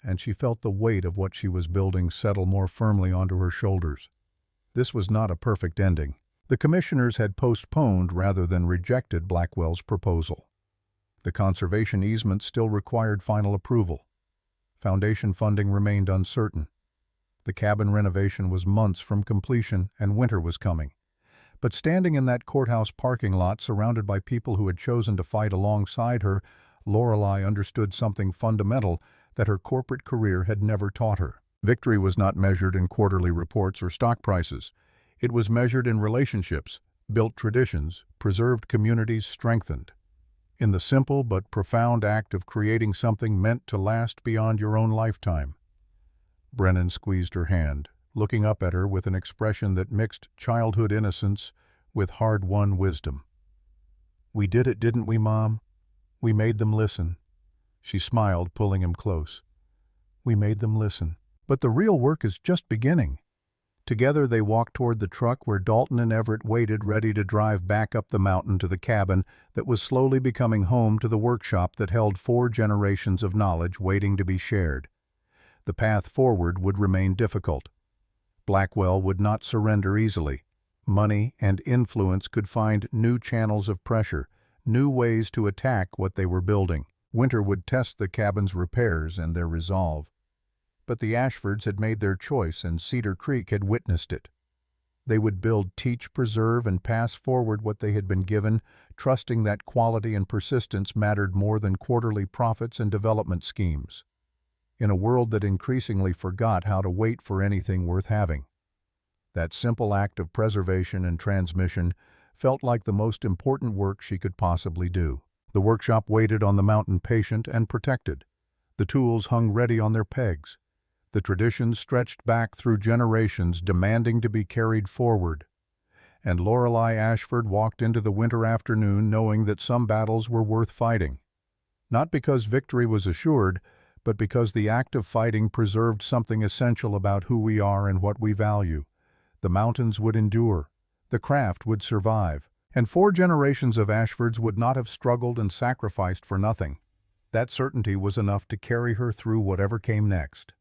and she felt the weight of what she was building settle more firmly onto her shoulders. this was not a perfect ending. The commissioners had postponed rather than rejected Blackwell's proposal. The conservation easement still required final approval. Foundation funding remained uncertain. The cabin renovation was months from completion, and winter was coming. But standing in that courthouse parking lot surrounded by people who had chosen to fight alongside her, Lorelei understood something fundamental that her corporate career had never taught her. Victory was not measured in quarterly reports or stock prices. It was measured in relationships, built traditions, preserved communities, strengthened. In the simple but profound act of creating something meant to last beyond your own lifetime. Brennan squeezed her hand, looking up at her with an expression that mixed childhood innocence with hard-won wisdom. "We did it, didn't we, Mom? We made them listen." She smiled, pulling him close. "We made them listen. But the real work is just beginning." Together they walked toward the truck where Dalton and Everett waited, ready to drive back up the mountain to the cabin that was slowly becoming home to the workshop that held 4 generations of knowledge waiting to be shared. The path forward would remain difficult. Blackwell would not surrender easily. Money and influence could find new channels of pressure, new ways to attack what they were building. Winter would test the cabin's repairs and their resolve. But the Ashfords had made their choice, and Cedar Creek had witnessed it. They would build, teach, preserve, and pass forward what they had been given, trusting that quality and persistence mattered more than quarterly profits and development schemes. In a world that increasingly forgot how to wait for anything worth having, that simple act of preservation and transmission felt like the most important work she could possibly do. The workshop waited on the mountain, patient and protected. The tools hung ready on their pegs. The traditions stretched back through generations, demanding to be carried forward. And Lorelei Ashford walked into the winter afternoon knowing that some battles were worth fighting. Not because victory was assured, but because the act of fighting preserved something essential about who we are and what we value. The mountains would endure. The craft would survive. And 4 generations of Ashfords would not have struggled and sacrificed for nothing. That certainty was enough to carry her through whatever came next.